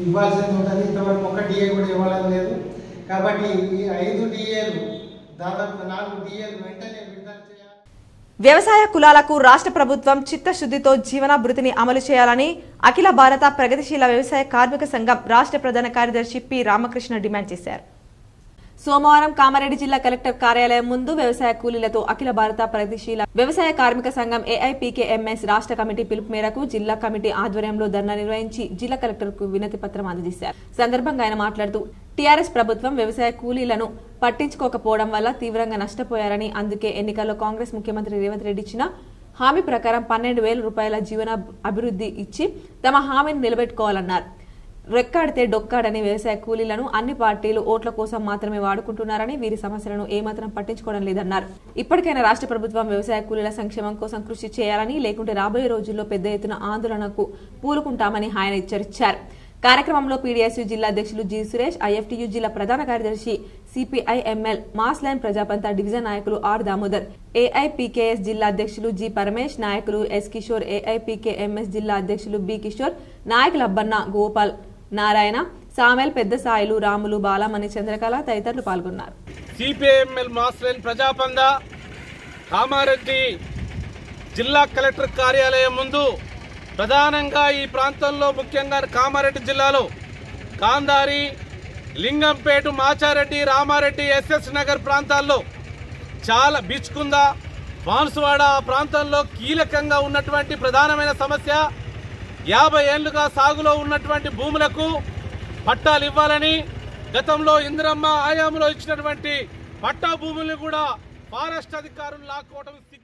ఇవ్వాల్సింది ఉంటుంది. ఇంతవరకు ఒక డిఏ కూడా ఇవ్వడం లేదు. కాబట్టి ఈ 5 డిఏలు దాదాపు 4 డిఏలు వెంటనే విడుదల చేయాలి. వ్యవసాయ కులాలకు రాష్ట్ర ప్రభుత్వం చిత్తశుద్ధితో జీవనాభృతిని అమలు చేయాలని అఖిల భారత ప్రగతిశీల వ్యవసాయ కార్మిక సంఘం రాష్ట్ర ప్రధాన కార్యదర్శి పి రామకృష్ణ డిమాండ్ చేశారు. సోమవారం కామారెడ్డి జిల్లా కలెక్టర్ కార్యాలయం ముందు వ్యవసాయ కూలీలతో అఖిల భారత ప్రగతిశీల వ్యవసాయ కార్మిక సంఘం ఏఐపీకేఎంఎస్ రాష్ట్ర కమిటీ పిలుపు మేరకు జిల్లా కమిటీ ఆధ్వర్యంలో ధర్నా నిర్వహించి జిల్లా కలెక్టర్ కు వినతి పత్రం అందజేశారు. సందర్భంగా ఆయన మాట్లాడుతూ టీఆర్ఎస్ ప్రభుత్వం వ్యవసాయ కూలీలను పట్టించుకోకపోవడం వల్ల తీవ్రంగా నష్టపోయారని, అందుకే ఎన్నికల్లో కాంగ్రెస్ ముఖ్యమంత్రి రేవంత్ రెడ్డి ఇచ్చిన హామీ ప్రకారం 12,000 రూపాయల జీవన అభివృద్ధి ఇచ్చి తమ హామీని నిలబెట్టుకోవాలన్నారు. రెక్కాడితే డొక్కాడని వ్యవసాయ కూలీలను అన్ని పార్టీలు ఓట్ల కోసం మాత్రమే వాడుకుంటున్నారని, వీరి సమస్యలను ఏమాత్రం పట్టించుకోవడం లేదన్నారు. ఇప్పటికైనా రాష్ట్ర ప్రభుత్వం వ్యవసాయ కూలీల సంక్షేమం కోసం కృషి చేయాలని, లేకుంటే రాబోయే రోజుల్లో పెద్ద ఎత్తున ఆందోళనకు పూనుకుంటామని ఆయన హెచ్చరించారు. కార్యక్రమంలో పీడీఎస్యూ జిల్లా అధ్యక్షులు జి సురేష్, ఐఎఫ్టీయూ జిల్లా ప్రధాన కార్యదర్శి సిపిఐఎంఎల్, మాస్ లైన్ ప్రజాపంత డివిజన్ నాయకులు ఆర్ దామోదర్, ఏఐపీకేఎస్ జిల్లా అధ్యక్షులు జి పరమేష్, నాయకులు ఎస్ కిషోర్, ఏఐపీకేఎంఎస్ జిల్లా అధ్యక్షులు బి కిషోర్, నాయకులు అబ్బన్న, గోపాల్, నారాయణ, సామెల్, పెద్ద సాయిలు, రాములు, బాలమణి, చంద్రకళ తదితరులు పాల్గొన్నారు. సిపిఐఎంఎల్ మాస్ లైన్ ప్రజాపంద కామారెడ్డి జిల్లా కలెక్టర్ కార్యాలయం ముందు ప్రధానంగా ఈ ప్రాంతంలో ముఖ్యంగా కామారెడ్డి జిల్లాలో కాందారి, లింగంపేట, మాచారెడ్డి, రామారెడ్డి, ఎస్ఎస్ నగర్ ప్రాంతాల్లో చాలా బీచ్కుంద, బాన్సువాడ ఆ ప్రాంతంలో కీలకంగా ఉన్నటువంటి ప్రధానమైన సమస్య 50 ఏళ్లుగా సాగులో ఉన్నటువంటి భూములకు పట్టాలు ఇవ్వాలని, గతంలో ఇందిరమ్మ ఆయాములో ఇచ్చినటువంటి పట్టా భూములను కూడా ఫారెస్ట్ అధికారులు లాక్కోవడం సిగ్గు.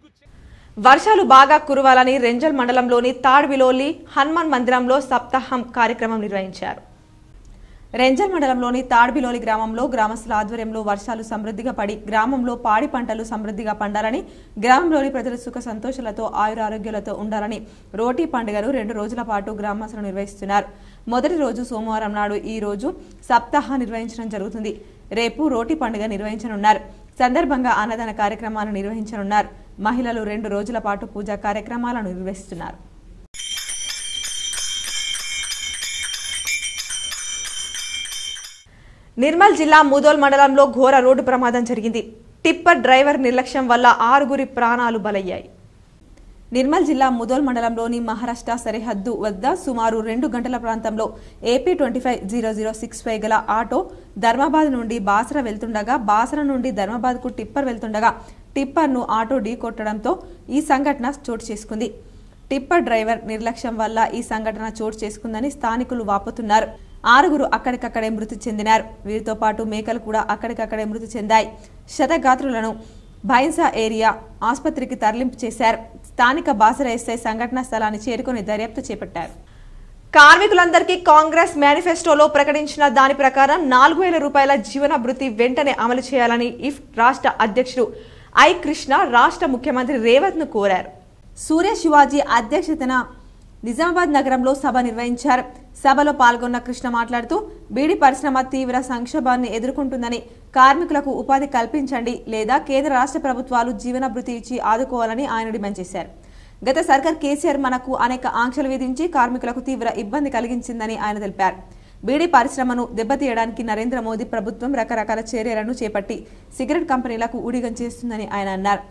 వర్షాలు బాగా కురవాలని రెంజల్ మండలంలోని తాడ్బిలోలి హనుమాన్ మందిరంలో సప్తాహం కార్యక్రమం నిర్వహించారు. రెంజల్ మండలంలోని తాడ్బిలోలి గ్రామంలో గ్రామస్తుల ఆధ్వర్యంలో వర్షాలు సమృద్ధిగా పడి గ్రామంలో పాడి పంటలు సమృద్ధిగా పండాలని, గ్రామంలోని ప్రజలు సుఖ సంతోషాలతో ఆయురారోగ్యాలతో ఉండాలని రోటీ పండుగను 2 రోజుల పాటు గ్రామస్తులు నిర్వహిస్తున్నారు. మొదటి రోజు సోమవారం నాడు ఈ రోజు సప్తాహ నిర్వహించడం జరుగుతుంది. రేపు రోటీ పండుగ నిర్వహించనున్నారు. సందర్భంగా అన్నదాన కార్యక్రమాలు నిర్వహించనున్నారు. మహిళలు 2 రోజుల పాటు పూజా కార్యక్రమాలను నిర్వహిస్తున్నారు. నిర్మల్ జిల్లా ముదోల్ మండలంలో ఘోర రోడ్డు ప్రమాదం జరిగింది. టిప్పర్ డ్రైవర్ నిర్లక్ష్యం వల్ల 6 ప్రాణాలు బలయ్యాయి. నిర్మల్ జిల్లా ముదోల్ మండలంలోని మహారాష్ట్ర సరిహద్దు వద్ద సుమారు 2 గంటల ప్రాంతంలో ఏపీ 250065 గల ఆటో ధర్మాబాద్ నుండి బాసర వెళ్తుండగా, బాసర నుండి ధర్మాబాద్ కు టిప్పర్ వెళ్తుండగా టిప్పర్ను ఆటో ఢీకొట్టడంతో ఈ సంఘటన చోటు చేసుకుంది. టిప్పర్ డ్రైవర్ నిర్లక్ష్యం వల్ల ఈ సంఘటన చోటు చేసుకుందని స్థానికులు వాపోతున్నారు. 6 అక్కడికక్కడే మృతి చెందినారు. వీరితో పాటు మేకలు కూడా అక్కడికక్కడే మృతి చెందాయి. క్షతగాత్రులను బైన్సా ఏరియా ఆసుపత్రికి తరలింపు చేశారు. స్థానిక బాసర ఎస్ఐ సంఘటనా స్థలాన్ని చేరుకుని దర్యాప్తు చేపట్టారు. కార్మికులందరికీ కాంగ్రెస్ మేనిఫెస్టోలో ప్రకటించిన దాని ప్రకారం 4000 రూపాయల జీవనభృతి వెంటనే అమలు చేయాలని ఇఫ్ రాష్ట్ర అధ్యక్షుడు ఐ కృష్ణ రాష్ట్ర ముఖ్యమంత్రి రేవంత్ ను కోరారు. సూర్య శివాజీ అధ్యక్షతన నిజామాబాద్ నగరంలో సభ నిర్వహించారు. సభలో పాల్గొన్న కృష్ణ మాట్లాడుతూ బీడీ పరిశ్రమ తీవ్ర సంక్షోభాన్ని ఎదుర్కొంటుందని, కార్మికులకు ఉపాధి కల్పించండి లేదా కేంద్ర రాష్ట్ర ప్రభుత్వాలు జీవనభృతి ఇచ్చి ఆదుకోవాలని ఆయన డిమాండ్ చేశారు. గత సర్కార్ కేసీఆర్ మనకు అనేక ఆంక్షలు విధించి కార్మికులకు తీవ్ర ఇబ్బంది కలిగించిందని ఆయన తెలిపారు. బీడీ పరిశ్రమను దెబ్బతీయడానికి నరేంద్ర మోదీ ప్రభుత్వం రకరకాల చర్యలను చేపట్టి సిగరెట్ కంపెనీలకు ఊడిగం చేస్తుందని ఆయన అన్నారు.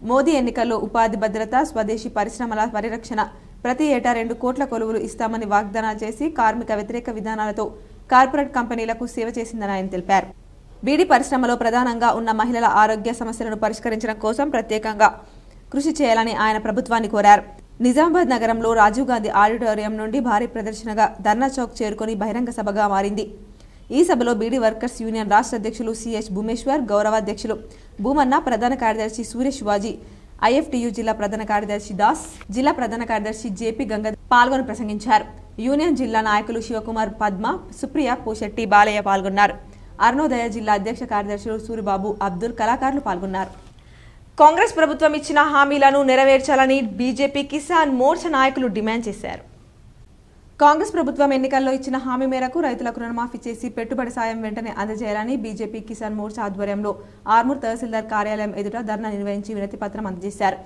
మోదీ ఎన్నికల్లో ఉపాధి భద్రత, స్వదేశీ పరిశ్రమల పరిరక్షణ, ప్రతి ఏటా 2 కోట్ల కొలువులు ఇస్తామని వాగ్దానాలు చేసి కార్మిక వ్యతిరేక విధానాలతో కార్పొరేట్ కంపెనీలకు సేవ చేసిందని ఆయన తెలిపారు. బీడీ పరిశ్రమలో ప్రధానంగా ఉన్న మహిళల ఆరోగ్య సమస్యలను పరిష్కరించడం కోసం ప్రత్యేకంగా కృషి చేయాలని ఆయన ప్రభుత్వాన్ని కోరారు. నిజామాబాద్ నగరంలో రాజీవ్ గాంధీ ఆడిటోరియం నుండి భారీ ప్రదర్శనగా ధర్నా చౌక్ చేరుకుని బహిరంగ సభగా మారింది. ఈ సభలో బీడీ వర్కర్స్ యూనియన్ రాష్ట్ర అధ్యక్షులు సిహెచ్ భూమేశ్వర్, గౌరవాధ్యక్షులు భూమన్న, ప్రధాన కార్యదర్శి సూర్య శివాజీ, ఐఎఫ్టియు జిల్లా ప్రధాన కార్యదర్శి దాస్, జిల్లా ప్రధాన కార్యదర్శి జేపీ గంగాధర్ పాల్గొని ప్రసంగించారు. యూనియన్ జిల్లా నాయకులు శివకుమార్, పద్మ, సుప్రియ, పోశెట్టి, బాలయ్య పాల్గొన్నారు. అరుణోదయ జిల్లా అధ్యక్ష కార్యదర్శులు సూరిబాబు, అబ్దుల్, కళాకారులు పాల్గొన్నారు. కాంగ్రెస్ ప్రభుత్వం ఇచ్చిన హామీలను నెరవేర్చాలని బీజేపీ కిసాన్ మోర్చా నాయకులు డిమాండ్ చేశారు. కాంగ్రెస్ ప్రభుత్వం ఎన్నికల్లో ఇచ్చిన హామీ మేరకు రైతులకు రుణమాఫీ చేసి పెట్టుబడి సాయం వెంటనే అందజేయాలని బీజేపీ కిసాన్ మోర్చా ఆధ్వర్యంలో ఆర్మూర్ తహసీల్దార్ కార్యాలయం ఎదుట ధర్నా నిర్వహించి వినతి పత్రం అందజేశారు.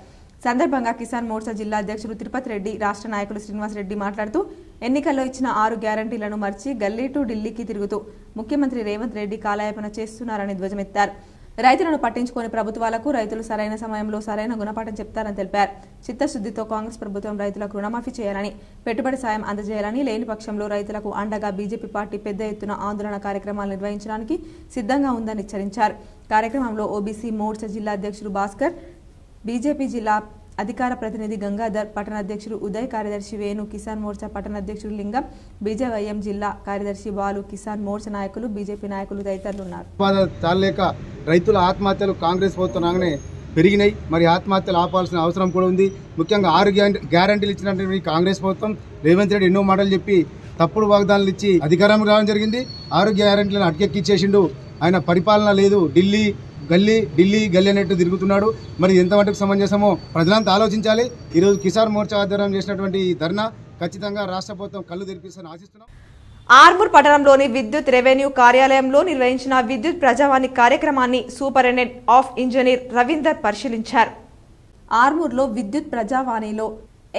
సందర్భంగా కిసాన్ మోర్చా జిల్లా అధ్యక్షులు తిరుపతి రెడ్డి, రాష్ట్ర నాయకులు శ్రీనివాస్ రెడ్డి మాట్లాడుతూ ఎన్నికల్లో ఇచ్చిన 6 గ్యారంటీలను మర్చి గల్లీ టు ఢిల్లీకి తిరుగుతూ ముఖ్యమంత్రి రేవంత్ రెడ్డి కాలయాపన చేస్తున్నారని ధ్వజమెత్తారు. రైతులను పట్టించుకునే ప్రభుత్వాలకు రైతులు సరైన సమయంలో సరైన గుణపాఠం చెప్తారని తెలిపారు. చిత్తశుద్ధితో కాంగ్రెస్ ప్రభుత్వం రైతులకు రుణమాఫీ చేయాలని, పెట్టుబడి సాయం అందజేయాలని, లేని పక్షంలో రైతులకు అండగా బీజేపీ పార్టీ పెద్ద ఎత్తున ఆందోళన కార్యక్రమాలు నిర్వహించడానికి సిద్ధంగా ఉందని హెచ్చరించారు. కార్యక్రమంలో ఓబీసీ మోర్చా జిల్లా అధ్యక్షులు భాస్కర్, బీజేపీ జిల్లా అధికార ప్రతినిధి గంగాధర్, పట్టణ అధ్యక్షుడు ఉదయ్, కార్యదర్శి వేణు, కిసాన్ మోర్చా పట్టణ అధ్యక్షుడు లింగం, బీజేవైఎం జిల్లా కార్యదర్శి బాలు, కిసాన్ మోర్చా నాయకులు, బీజేపీ నాయకులు తదితరులు ఉన్నారు. చాలేక రైతుల ఆత్మహత్యలు కాంగ్రెస్ ప్రభుత్వం రాగానే పెరిగినాయి. మరి ఆత్మహత్యలు ఆపాల్సిన అవసరం కూడా ఉంది. ముఖ్యంగా 6 గ్యారంటీలు ఇచ్చినటువంటి కాంగ్రెస్ ప్రభుత్వం రేవంత్ రెడ్డి ఎన్నో మాటలు చెప్పి తప్పుడు వాగ్దానాలు ఇచ్చి అధికారం రావడం జరిగింది. 6 గ్యారంటీలను అటకెక్కిచ్చేసిండు. ఆయన పరిపాలన లేదు, ఢిల్లీ గల్లీ అన్నట్టు తిరుగుతున్నాడు. మరి ఎంతవరకు సమంజసమో ప్రజలంతా ఆలోచించాలి. ఈరోజు కిసాన్ మోర్చా ఆధ్వర్యం చేసినటువంటి ఈ ధర్నా ఖచ్చితంగా రాష్ట్ర ప్రభుత్వం కళ్ళు తెరిపిస్తుందని ఆశిస్తున్నాం. ఆర్మూర్ పట్టణంలోని విద్యుత్ రెవెన్యూ కార్యాలయంలో నిర్వహించిన విద్యుత్ ప్రజావాణి కార్యక్రమాన్ని సూపరింటెండెంట్ ఆఫ్ ఇంజనీర్ రవీందర్ పరిశీలించారు. ఆర్మూర్లో విద్యుత్ ప్రజావాణిలో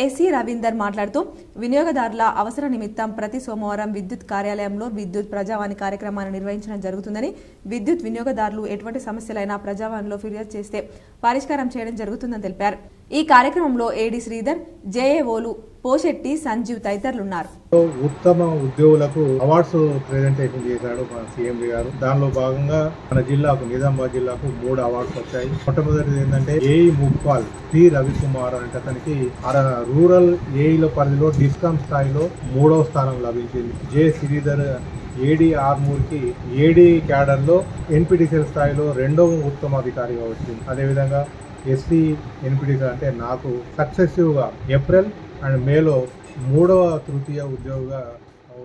ఏసీ రవీందర్ మాట్లాడుతూ వినియోగదారుల అవసర నిమిత్తం ప్రతి సోమవారం విద్యుత్ కార్యాలయంలో విద్యుత్ ప్రజావాణి కార్యక్రమాన్ని నిర్వహించడం జరుగుతుందని, విద్యుత్ వినియోగదారులు ఎటువంటి సమస్యలైనా ప్రజావాణిలో ఫిర్యాదు చేస్తే పరిష్కారం చేయడం జరుగుతుందని తెలిపారు. ఈ కార్యక్రమంలో ఏడీ శ్రీధర్, జేఏఓలు పోశెట్టి, సంజీవ్ తదితరులున్నారు. ఉత్తమ ఉద్యోగులకు అవార్డ్స్ ప్రెజెంటేషన్ చేశాడు మన సీఎం గారు. దానిలో భాగంగా మన జిల్లాకు, నిజామాబాద్ జిల్లాకు 3 అవార్డ్స్ వచ్చాయి. మొట్టమొదటిది ఏంటంటే ఏఈ ముప్పాల్ టి రవికుమార్ అంటే అతనికి రూరల్ ఏఈల పరిధిలో డిస్కామ్ స్థాయిలో 3వ స్థానం లభించింది. జే శ్రీధర్ ఏడీ ఆర్మూర్కి ఏడీ క్యాడర్లో ఎన్పిటిసిఎల్ స్థాయిలో 2వ ఉత్తమ అధికారిగా వచ్చింది. అదేవిధంగా ఎస్సీ ఎన్పిటిసిఎల్ అంటే నాకు సక్సెసివ్గా ఏప్రిల్ అండ్ మేలో 3వ తృతీయ ఉద్యోగిగా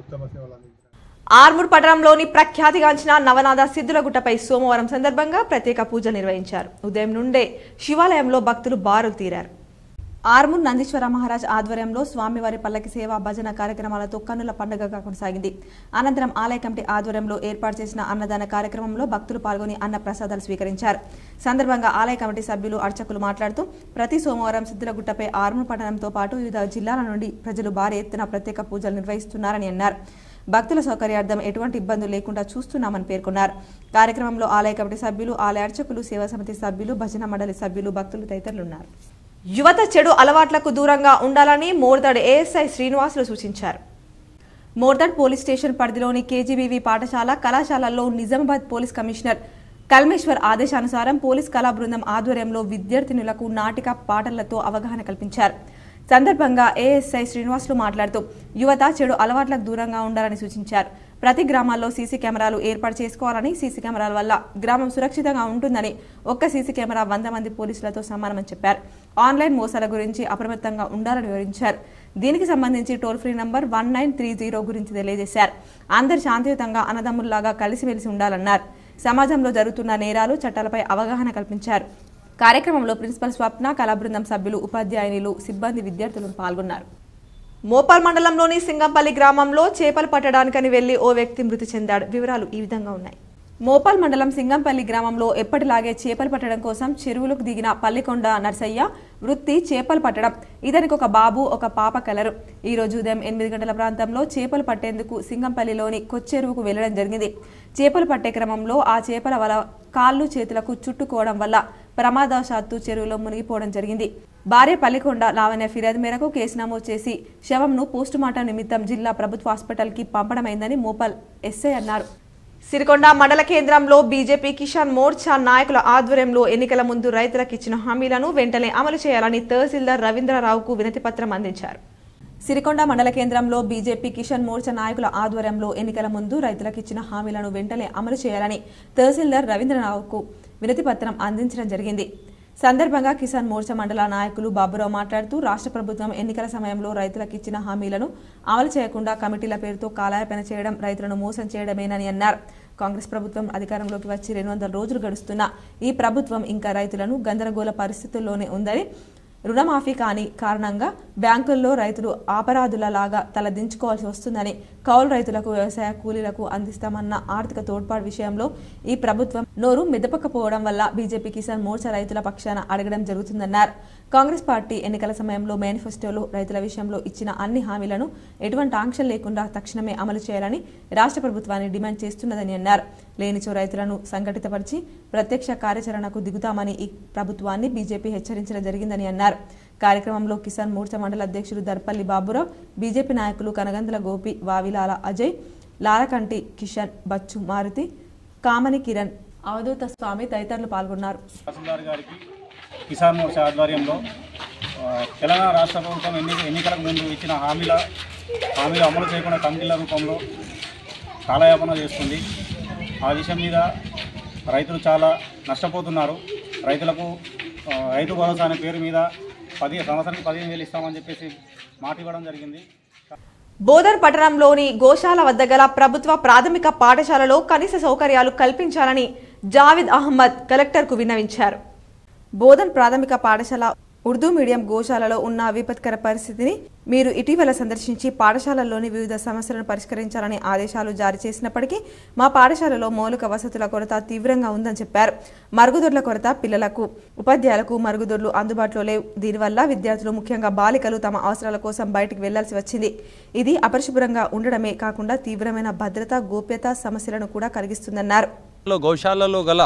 ఉత్తమ సేవలు అందించారు. ఆర్మూర్ పట్టణంలోని ప్రఖ్యాతిగాంచిన నవనాథ సిద్ధులగుట్టపై సోమవారం సందర్భంగా ప్రత్యేక పూజలు నిర్వహించారు. ఉదయం నుండే శివాలయంలో భక్తులు బారులు తీరారు. ఆర్మూర్ నందీశ్వర మహారాజ్ ఆధ్వర్యంలో స్వామివారి పల్లకి సేవ, భజన కార్యక్రమాలతో కన్నుల పండుగగా కొనసాగింది. అనంతరం ఆలయ కమిటీ ఆధ్వర్యంలో ఏర్పాటు చేసిన అన్నదాన కార్యక్రమంలో భక్తులు పాల్గొని అన్న ప్రసాదాలు స్వీకరించారు. సందర్భంగా ఆలయ కమిటీ సభ్యులు, అర్చకులు మాట్లాడుతూ ప్రతి సోమవారం సిద్ధులగుట్టపై ఆర్మూర్ పట్టణంతో పాటు వివిధ జిల్లాల నుండి ప్రజలు భారీ ఎత్తున ప్రత్యేక పూజలు నిర్వహిస్తున్నారని అన్నారు. భక్తుల సౌకర్యార్థం ఎటువంటి ఇబ్బందులు లేకుండా చూస్తున్నామని పేర్కొన్నారు. కార్యక్రమంలో ఆలయ కమిటీ సభ్యులు, ఆలయ అర్చకులు, సేవా సమితి సభ్యులు, భజన మండలి సభ్యులు, భక్తులు తదితరులున్నారు. యువత చెడు అలవాట్లకు దూరంగా ఉండాలని మోర్తాడ్ ఏఎస్ఐ శ్రీనివాసులు సూచించారు. మోర్తాడ్ పోలీస్ స్టేషన్ పరిధిలోని కేజీబీవీ పాఠశాల, కళాశాలల్లో నిజామాబాద్ పోలీస్ కమిషనర్ కల్మేశ్వర్ ఆదేశానుసారం పోలీస్ కళా బృందం ఆధ్వర్యంలో విద్యార్థినులకు నాటిక పాటలతో అవగాహన కల్పించారు. సందర్భంగా ఏఎస్ఐ శ్రీనివాసులు మాట్లాడుతూ యువత చెడు అలవాట్లకు దూరంగా ఉండాలని సూచించారు. ప్రతి గ్రామాల్లో సీసీ కెమెరాలు ఏర్పాటు చేసుకోవాలని, సీసీ కెమెరాల వల్ల గ్రామం సురక్షితంగా ఉంటుందని, ఒక్క సీసీ కెమెరా 100 మంది పోలీసులతో సమానమని చెప్పారు. ఆన్లైన్ మోసాల గురించి అప్రమత్తంగా ఉండాలని వివరించారు. దీనికి సంబంధించి టోల్ ఫ్రీ నంబర్ 1930 గురించి తెలియజేశారు. అందరు శాంతియుతంగా అన్నదమ్ముల్లాగా కలిసిమెలిసి ఉండాలన్నారు. సమాజంలో జరుగుతున్న నేరాలు, చట్టాలపై అవగాహన కల్పించారు. కార్యక్రమంలో ప్రిన్సిపల్ స్వప్న, కళా బృందం సభ్యులు, ఉపాధ్యాయులు, సిబ్బంది, విద్యార్థులు పాల్గొన్నారు. మోపాల్ మండలంలోని సింగంపల్లి గ్రామంలో చేపలు పట్టడానికని వెళ్లి ఓ వ్యక్తి మృతి చెందాడు. వివరాలు ఈ విధంగా ఉన్నాయి. మోపాల్ మండలం సింగంపల్లి గ్రామంలో ఎప్పటిలాగే చేపలు పట్టడం కోసం చెరువులకు దిగిన పల్లికొండ నర్సయ్య వృత్తి చేపలు పట్టడం. ఇతనికి ఒక బాబు ఒక పాప కలరు. ఈ రోజు ఉదయం 8 గంటల ప్రాంతంలో చేపలు పట్టేందుకు సింగంపల్లిలోని కొచ్చెరువుకు వెళ్లడం జరిగింది. చేపలు పట్టే క్రమంలో ఆ చేపల వల కాళ్ళు చేతులకు చుట్టుకోవడం వల్ల ప్రమాదవశాత్తు చెరువులో మునిగిపోవడం జరిగింది. భార్య పల్లికొండ లావణ్య ఫిర్యాదు మేరకు కేసు నమోదు చేసి శవంను పోస్టుమార్టం నిమిత్తం జిల్లా ప్రభుత్వ హాస్పిటల్కి పంపడమైందని మోపాల్ ఎస్ఐ అన్నారు. సిరికొండ మండల కేంద్రంలో బీజేపీ కిసాన్ మోర్చా నాయకుల ఆధ్వర్యంలో ఎన్నికల ముందు రైతులకు ఇచ్చిన హామీలను వెంటనే అమలు చేయాలని తహసీల్దార్ రవీంద్రరావుకు వినతి పత్రం అందించారు. సిరికొండ మండల కేంద్రంలో బీజేపీ కిసాన్ మోర్చా నాయకుల ఆధ్వర్యంలో ఎన్నికల ముందు రైతులకు ఇచ్చిన హామీలను వెంటనే అమలు చేయాలని తహసీల్దార్ రవీంద్రరావుకు వినతి పత్రం అందించడం జరిగింది. సందర్భంగా కిసాన్ మోర్చా మండల నాయకులు బాబురావు మాట్లాడుతూ రాష్ట్ర ప్రభుత్వం ఎన్నికల సమయంలో రైతులకు ఇచ్చిన హామీలను అమలు చేయకుండా కమిటీల పేరుతో కాలయాపన చేయడం రైతులను మోసం చేయడమేనని అన్నారు. కాంగ్రెస్ ప్రభుత్వం అధికారంలోకి వచ్చి 200 రోజులు గడుస్తున్నా ఈ ప్రభుత్వం ఇంకా రైతులను గందరగోళ పరిస్థితుల్లోనే ఉందని, రుణమాఫీ కాని కారణంగా బ్యాంకుల్లో రైతులు అపరాధులలాగా తలదించుకోవాల్సి వస్తుందని, కౌలు రైతులకు వ్యవసాయ కూలీలకు అందిస్తామన్న ఆర్థిక తోడ్పాటు విషయంలో ఈ ప్రభుత్వం నోరు మెదపకపోవడం వల్ల బీజేపీ కిసాన్ మోర్చా రైతుల పక్షాన అడగడం జరుగుతుందన్నారు. కాంగ్రెస్ పార్టీ ఎన్నికల సమయంలో మేనిఫెస్టోలో రైతుల విషయంలో ఇచ్చిన అన్ని హామీలను ఎటువంటి ఆంక్షలు లేకుండా తక్షణమే అమలు చేయాలని రాష్ట్ర ప్రభుత్వాన్ని డిమాండ్ చేస్తున్నదని అన్నారు. లేనిచో రైతులను సంఘటితపరిచి ప్రత్యక్ష కార్యాచరణకు దిగుతామని ఈ ప్రభుత్వాన్ని బీజేపీ హెచ్చరించడం జరిగిందని అన్నారు. కార్యక్రమంలో కిసాన్ మోర్చా మండల అధ్యక్షుడు దర్పల్లి బాబురావు, బీజేపీ నాయకులు కనగందుల గోపి, వావిలాల అజయ్, లాలకంటి కిషన్, బచ్చు మారుతి, కామని కిరణ్, అవధూత స్వామి తదితరులు పాల్గొన్నారు. కిసాన్ మోర్చా ఆధ్వర్యంలో తెలంగాణ రాష్ట్ర ప్రభుత్వం ఎన్నికలకు ముందు ఇచ్చిన హామీలు అమలు చేయకుండా కమిటీల రూపంలో కాలయాపన చేస్తుంది. ఆ విషయం మీద రైతులు చాలా నష్టపోతున్నారు. రైతులకు రైతు భరోసా అనే పేరు మీద సంవత్సరానికి 15,000 ఇస్తామని చెప్పేసి మాట ఇవ్వడం జరిగింది. బోధన్ పట్టణంలోని గోశాల వద్ద గల ప్రభుత్వ ప్రాథమిక పాఠశాలలో కనీస సౌకర్యాలు కల్పించాలని జావిద్ అహ్మద్ కలెక్టర్కు విన్నవించారు. బోధన్ ప్రాథమిక పాఠశాల ఉర్దూ మీడియం గోశాలలో ఉన్న విపత్కర పరిస్థితిని మీరు ఇటీవల సందర్శించి పాఠశాలల్లోని వివిధ సమస్యలను పరిష్కరించాలని ఆదేశాలు జారీ చేసినప్పటికీ మా పాఠశాలలో మౌలిక వసతుల కొరత తీవ్రంగా ఉందని చెప్పారు. మరుగుదొడ్ల కొరత, పిల్లలకు ఉపాధ్యాయులకు మరుగుదొడ్లు అందుబాటులో లేవు. దీనివల్ల విద్యార్థులు ముఖ్యంగా బాలికలు తమ అవసరాల కోసం బయటికి వెళ్లాల్సి వచ్చింది. ఇది అపరిశుభ్రంగా ఉండడమే కాకుండా తీవ్రమైన భద్రత, గోప్యత సమస్యలను కూడా కలిగిస్తుందన్నారు. గోశాలలో గల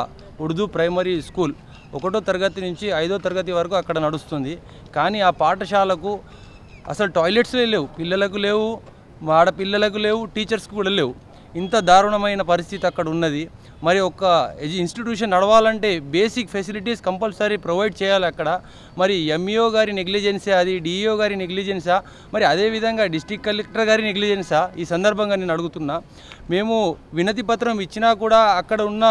ఉర్దూ ప్రైమరీ స్కూల్ 1వ తరగతి నుంచి 5వ తరగతి వరకు అక్కడ నడుస్తుంది. కానీ ఆ పాఠశాలకు అసలు టాయిలెట్స్లే లేవు, పిల్లలకు లేవు, ఆడపిల్లలకు లేవు, టీచర్స్కి కూడా లేవు. ఇంత దారుణమైన పరిస్థితి అక్కడ ఉన్నది. మరి ఒక ఇన్స్టిట్యూషన్ నడవాలంటే బేసిక్ ఫెసిలిటీస్ కంపల్సరీ ప్రొవైడ్ చేయాలి అక్కడ. మరి ఎంఈఓ గారి నెగ్లిజెన్సా, అది డిఈఓ గారి నెగ్లిజెన్సా, మరి అదేవిధంగా డిస్ట్రిక్ట్ కలెక్టర్ గారి నెగ్లిజెన్సా? ఈ సందర్భంగా నేను అడుగుతున్నా. మేము వినతి పత్రం ఇచ్చినా కూడా అక్కడ ఉన్న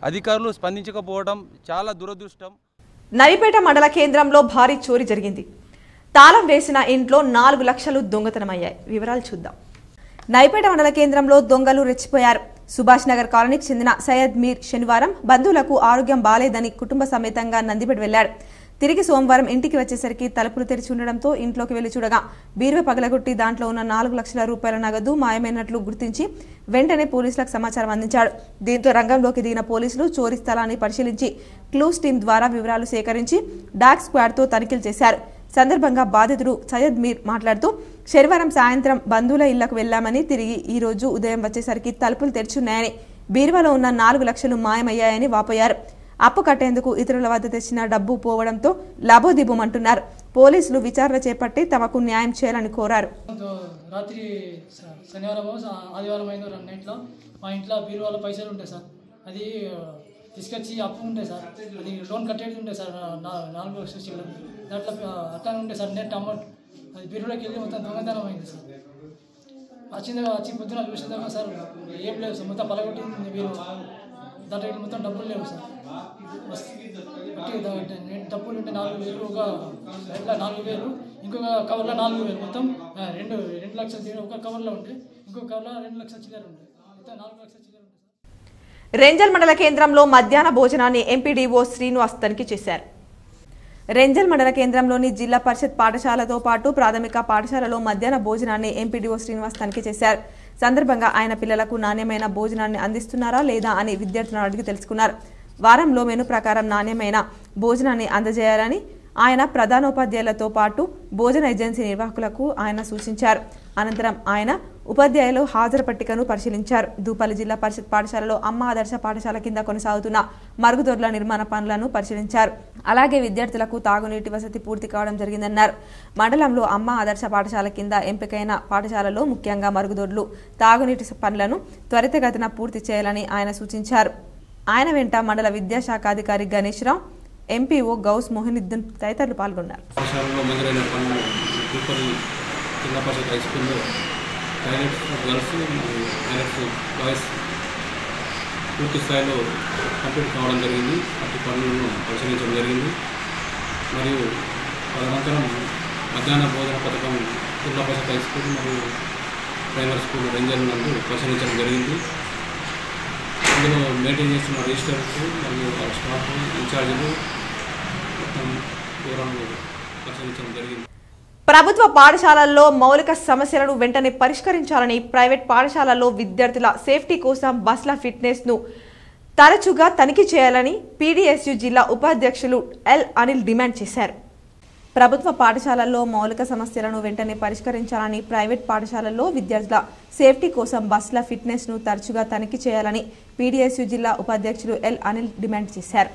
అధికారులు స్పందించకపోవడం చాలా దురదృష్టం. నవిపేట మండల కేంద్రంలో భారీ చోరీ జరిగింది. తాళం వేసిన ఇంట్లో 4 లక్షలు దొంగతనమయ్యాయి. వివరాలు చూద్దాం. నవిపేట మండల కేంద్రంలో దొంగలు రెచ్చిపోయారు. సుభాష్ నగర్ కాలనీకి చెందిన సయ్యద్ మీర్ శనివారం బంధువులకు ఆరోగ్యం బాలేదని కుటుంబ సమేతంగా నందిపేట వెళ్లాడు. తిరిగి సోమవారం ఇంటికి వచ్చేసరికి తలుపులు తెరిచి ఉండడంతో ఇంట్లోకి వెళ్లి చూడగా బీరువా పగలగొట్టి దాంట్లో ఉన్న 4 లక్షల రూపాయల నగదు మాయమైనట్లు గుర్తించి వెంటనే పోలీసులకు సమాచారం అందించాడు. దీంతో రంగంలోకి దిగిన పోలీసులు చోరీ స్థలాన్ని పరిశీలించి క్లూస్ టీం ద్వారా వివరాలు సేకరించి డాగ్ స్క్వాడ్తో తనిఖీలు చేశారు. సందర్భంగా బాధితుడు సయ్యద్ మీర్ మాట్లాడుతూ శనివారం సాయంత్రం బంధువుల ఇళ్లకు వెళ్లామని, తిరిగి ఈ రోజు ఉదయం వచ్చేసరికి తలుపులు తెరిచున్నాయని, బీరువాలో ఉన్న 4 లక్షలు మాయమయ్యాయని వాపోయారు. అప్పు కట్టేందుకు ఇతరుల వద్ద తెచ్చిన డబ్బు పోవడంతో లాభోదిబోమంటున్నారు. పోలీసులు విచారణ చేపట్టి తమకు న్యాయం చేయాలని కోరారు. రాత్రి శనివారం ఆదివారం అయిందో నైట్లో మా ఇంట్లో బీరువాలో పైసలు ఉంటాయి సార్. అది తీసుకొచ్చి అప్పు ఉంటాయి సార్. అది లోన్ కట్టేది ఉంటాయి సార్. 4 లక్షల చిల్లర దాంట్లో అట్లానే ఉంటాయి సార్. నెట్ అమౌంట్ అది బీరువాలోకి వెళ్ళి మొత్తం దొంగతనం అయింది సార్. వచ్చి పొద్దున చూసేదాకా సార్ ఏం లేవు సార్. మొత్తం పలగొట్టింది బీరువా. దాంట్లో మొత్తం డబ్బులు లేవు సార్. డబ్బులు ఉంటే 4,000, ఒక 4,000, ఇంకొక కవర్లో 4,000, మొత్తం 2 లక్షల చిల్లర ఒక కవర్లో ఉంటే, ఇంకొక కవర్లో 2 లక్షల చిల్లర ఉంటాయి. మొత్తం 4 లక్షల చిల్లర ఉంటాయి సార్. రెంజల్ మండల కేంద్రంలో మధ్యాహ్న భోజనాన్ని ఎంపీడీఓ శ్రీనివాస్ తనిఖీ చేశారు. రెంజల్ మండల కేంద్రంలోని జిల్లా పరిషత్ పాఠశాలతో పాటు ప్రాథమిక పాఠశాలలో మధ్యాహ్న భోజనాన్ని ఎంపీడీఓ శ్రీనివాస్ తనిఖీ చేశారు. సందర్భంగా ఆయన పిల్లలకు నాణ్యమైన భోజనాన్ని అందిస్తున్నారా లేదా అని విద్యార్థులను అడిగి తెలుసుకున్నారు. వారంలో మెను ప్రకారం నాణ్యమైన భోజనాన్ని అందజేయాలని ఆయన ప్రధానోపాధ్యాయులతో పాటు భోజన ఏజెన్సీ నిర్వాహకులకు ఆయన సూచించారు. అనంతరం ఆయన ఉపాధ్యాయులు హాజరు పట్టికను పరిశీలించారు. దూపల్లి జిల్లా పరిషత్ పాఠశాలలో అమ్మ ఆదర్శ పాఠశాల కింద కొనసాగుతున్న మరుగుదొడ్ల నిర్మాణ పనులను పరిశీలించారు. అలాగే విద్యార్థులకు తాగునీటి వసతి పూర్తి కావడం జరిగిందన్నారు. మండలంలో అమ్మ ఆదర్శ పాఠశాల కింద ఎంపికైన పాఠశాలలో ముఖ్యంగా మరుగుదొడ్లు, తాగునీటి పనులను త్వరితగతిన పూర్తి చేయాలని ఆయన సూచించారు. ఆయన వెంట మండల విద్యాశాఖ అధికారి గణేశ్రావు, ఎంపీఓ గౌస్ మొహినుద్దీన్ తదితరులు పాల్గొన్నారు. జిల్లా పరిషత్ హై స్కూల్లో టాయిలెట్స్ గర్ల్స్ టాయిలెట్స్ బాయ్స్ పూర్తి స్థాయిలో కంప్లీట్ కావడం జరిగింది. అటు పనులను పరిశీలించడం జరిగింది. మరియు తదనంతరం మధ్యాహ్న భోజన పథకం జిల్లా పరిషత్ హై స్కూల్ మరియు ప్రైమరీ స్కూల్ రేంజర్ నందు పరిశీలించడం జరిగింది. ఇందులో మెయింటైన్ చేస్తున్న రిజిస్టర్స్ మరియు స్టాఫ్ ఇన్ఛార్జీలు మొత్తం వివరాలను పరిశీలించడం జరిగింది. ప్రభుత్వ పాఠశాలల్లో మౌలిక సమస్యలను వెంటనే పరిష్కరించాలని, ప్రైవేట్ పాఠశాలల్లో విద్యార్థుల సేఫ్టీ కోసం బస్ల ఫిట్నెస్ ను తరచుగా తనిఖీ చేయాలని పీడీఎస్యు జిల్లా ఉపాధ్యక్షులు ఎల్ అనిల్ డిమాండ్ చేశారు. ప్రభుత్వ పాఠశాలల్లో మౌలిక సమస్యలను వెంటనే పరిష్కరించాలని, ప్రైవేట్ పాఠశాలల్లో విద్యార్థుల సేఫ్టీ కోసం బస్ల ఫిట్నెస్ ను తరచుగా తనిఖీ చేయాలని పీడీఎస్యు జిల్లా ఉపాధ్యక్షులు ఎల్ అనిల్ డిమాండ్ చేశారు.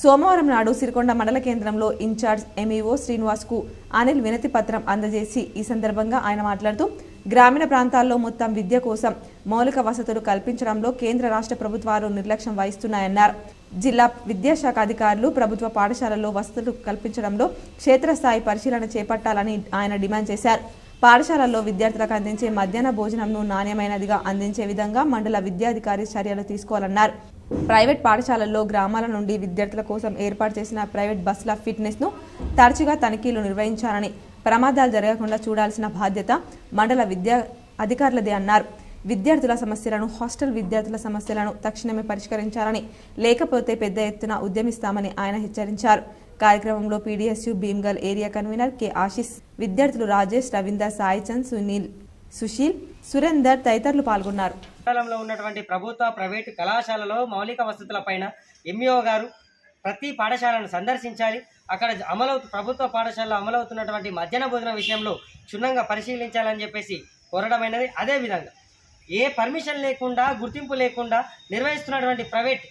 సోమవారం నాడు సిరికొండ మండల కేంద్రంలో ఇన్ఛార్జ్ ఎంఈఓ శ్రీనివాస్ కు అనిల్ వినతి పత్రం అందజేసి ఈ సందర్భంగా ఆయన మాట్లాడుతూ గ్రామీణ ప్రాంతాల్లో మొత్తం విద్య కోసం మౌలిక వసతులు కల్పించడంలో కేంద్ర రాష్ట్ర ప్రభుత్వాలు నిర్లక్ష్యం వహిస్తున్నాయన్నారు. జిల్లా విద్యాశాఖ అధికారులు ప్రభుత్వ పాఠశాలల్లో వసతులు కల్పించడంలో క్షేత్రస్థాయి పరిశీలన చేపట్టాలని ఆయన డిమాండ్ చేశారు. పాఠశాలల్లో విద్యార్థులకు అందించే మధ్యాహ్న భోజనంను నాణ్యమైనదిగా అందించే విధంగా మండల విద్యాధికారి చర్యలు తీసుకోవాలన్నారు. ప్రైవేట్ పాఠశాలల్లో గ్రామాల నుండి విద్యార్థుల కోసం ఏర్పాటు చేసిన ప్రైవేట్ బస్ల ఫిట్నెస్ ను తరచుగా తనిఖీలు నిర్వహించాలని, ప్రమాదాలు జరగకుండా చూడాల్సిన బాధ్యత మండల విద్యా అధికారులదే అన్నారు. విద్యార్థుల సమస్యలను, హాస్టల్ విద్యార్థుల సమస్యలను తక్షణమే పరిష్కరించాలని, లేకపోతే పెద్ద ఎత్తున ఉద్యమిస్తామని ఆయన హెచ్చరించారు. కార్యక్రమంలో PDSU Bheemgal area convener K Ashish, విద్యార్థులు రాజేష్, రవీందర్, సాయిచంద్, సునీల్, సుశీల్, సురేందర్ తదితరులు పాల్గొన్నారు. మండలంలో ఉన్నటువంటి ప్రభుత్వ, ప్రైవేటు కళాశాలలో మౌలిక వసతులపైన ఎంఈఓ గారు ప్రతి పాఠశాలను సందర్శించాలి. అక్కడ ప్రభుత్వ పాఠశాలలో అమలవుతున్నటువంటి మధ్యాహ్న భోజన విషయంలో క్షుణ్ణంగా పరిశీలించాలని చెప్పేసి కోరడమైనది. అదేవిధంగా ఏ పర్మిషన్ లేకుండా, గుర్తింపు లేకుండా నిర్వహిస్తున్నటువంటి ప్రైవేట్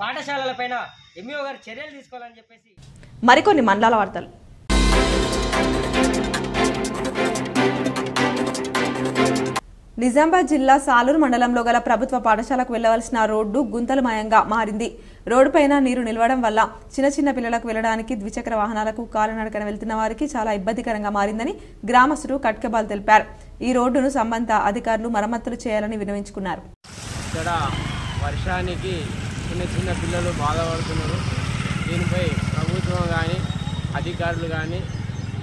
పాఠశాలలపైన ఎంఈఓ గారు చర్యలు తీసుకోవాలని చెప్పేసి. మరికొన్ని మండల వార్తలు. నిజామాబాద్ జిల్లా సాలూరు మండలంలో గల ప్రభుత్వ పాఠశాలకు వెళ్లవలసిన రోడ్డు గుంతలమయంగా మారింది. రోడ్డుపైన నీరు నిలవడం వల్ల చిన్న చిన్న పిల్లలకు వెళ్లడానికి, ద్విచక్ర వాహనాలకు కాలినడకన వెళ్తున్న వారికి చాలా ఇబ్బందికరంగా మారిందని గ్రామస్తులు కట్కబాల్ తెలిపారు. ఈ రోడ్డును సంబంధిత అధికారులు మరమ్మతులు చేయాలని విన్నవించుకున్నారు. ఇక్కడ వర్షానికి చిన్న చిన్న పిల్లలు బాధపడుతున్నారు. దీనిపై ప్రభుత్వం కానీ అధికారులు కానీ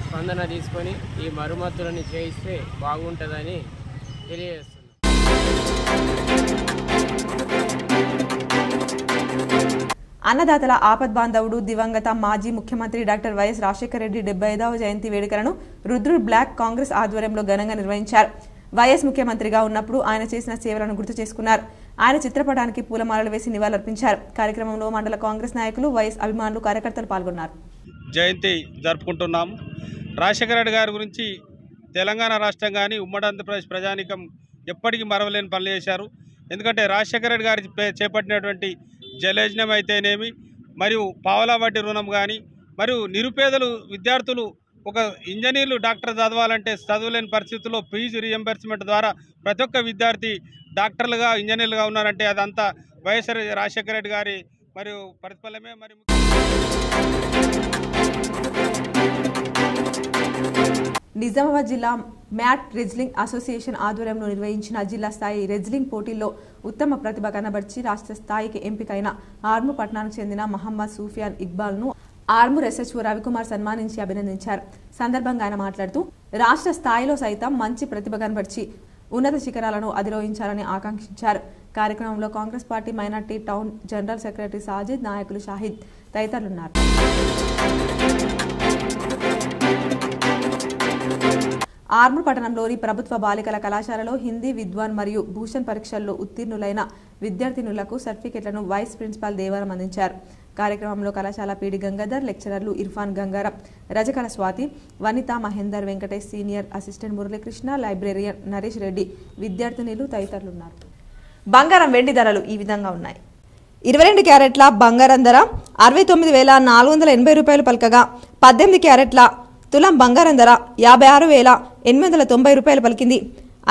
స్పందన తీసుకొని ఈ మరమ్మతులను చేయిస్తే బాగుంటుందని తెలియజేస్తున్నారు. అన్నదాతల ఆపద్బాంధవుడు దివంగత మాజీ ముఖ్యమంత్రి డాక్టర్ వైఎస్ రాజశేఖర రెడ్డి 75వ జయంతి వేడుకలను రుద్రుడ్ బ్లాక్ కాంగ్రెస్ ఆధ్వర్యంలో ఘనంగా నిర్వహించారు. వైఎస్ ముఖ్యమంత్రిగా ఉన్నప్పుడు ఆయన చేసిన సేవలను గుర్తు చేసుకున్నారు. ఆయన చిత్రపటానికి పూలమాలలు వేసి నివాళులర్పించారు. కార్యక్రమంలో మండల కాంగ్రెస్ నాయకులు, వైఎస్ అభిమానులు, కార్యకర్తలు పాల్గొన్నారు. జయంతి జరుపుకుంటున్నాం. రాజశేఖర రెడ్డి గారి గురించి తెలంగాణ రాష్ట్రం కానీ ఉమ్మడి ఆంధ్రప్రదేశ్ ప్రజానీకం ఎప్పటికీ మరవలేని పనులు చేశారు. ఎందుకంటే రాజశేఖర రెడ్డి గారి చేపట్టినటువంటి జలయజ్ఞం అయితేనేమి, మరియు పావలా వడ్డీ రుణం కానీ, మరియు నిరుపేదలు విద్యార్థులు ఒక ఇంజనీర్లు, డాక్టర్ చదవాలంటే చదవలేని పరిస్థితుల్లో ఫీజు రీఎంబర్స్మెంట్ ద్వారా ప్రతి ఒక్క విద్యార్థి డాక్టర్లుగా, ఇంజనీర్లుగా ఉన్నారంటే అదంతా వైఎస్ రాజశేఖర రెడ్డి గారి మరియు ప్రతిఫలమే. మరి నిజామాబాద్ జిల్లా మ్యాట్ రెజ్లింగ్ అసోసియేషన్ ఆధ్వర్యంలో నిర్వహించిన జిల్లా స్థాయి రెజ్లింగ్ పోటీల్లో ఉత్తమ ప్రతిభ కనబర్చి రాష్ట్ర స్థాయికి ఎంపికైన ఆర్మూర్ పట్టణానికి చెందిన మహమ్మద్ సూఫియాన్ ఇక్బాల్ను ఆర్మూర్ ఎస్హెచ్ఓ రవికుమార్ సన్మానించి అభినందించారు. సందర్భంగా ఆయన మాట్లాడుతూ రాష్ట్ర స్థాయిలో సైతం మంచి ప్రతిభ కనబర్చి ఉన్నత శిఖరాలను అధిరోహించాలని ఆకాంక్షించారు. కార్యక్రమంలో Congress party minority town general secretary Sajid, నాయకులు షాహిద్ తదితరులున్నారు. ఆర్మూర్ పట్టణంలోని ప్రభుత్వ బాలికల కళాశాలలో హిందీ విద్వాన్ మరియు భూషణ్ పరీక్షల్లో ఉత్తీర్ణులైన విద్యార్థినులకు సర్టిఫికెట్లను వైస్ ప్రిన్సిపాల్ దేవరం అందించారు. కార్యక్రమంలో కళాశాల పీడి గంగాధర్, లెక్చరర్లు Irfan Gangaram, Rajakala Swathi, Vanitha Mahender, Venkatesh, senior assistant Muralikrishna, librarian Naresh Reddy, విద్యార్థినులు తదితరులున్నారు. బంగారం వెండి ధరలు ఈ విధంగా ఉన్నాయి. 22 క్యారెట్ల బంగారం ధర 69,480 రూపాయలు పలకగా 18 క్యారెట్ల తులం బంగారం ధర 56,890 రూపాయలు పలికింది.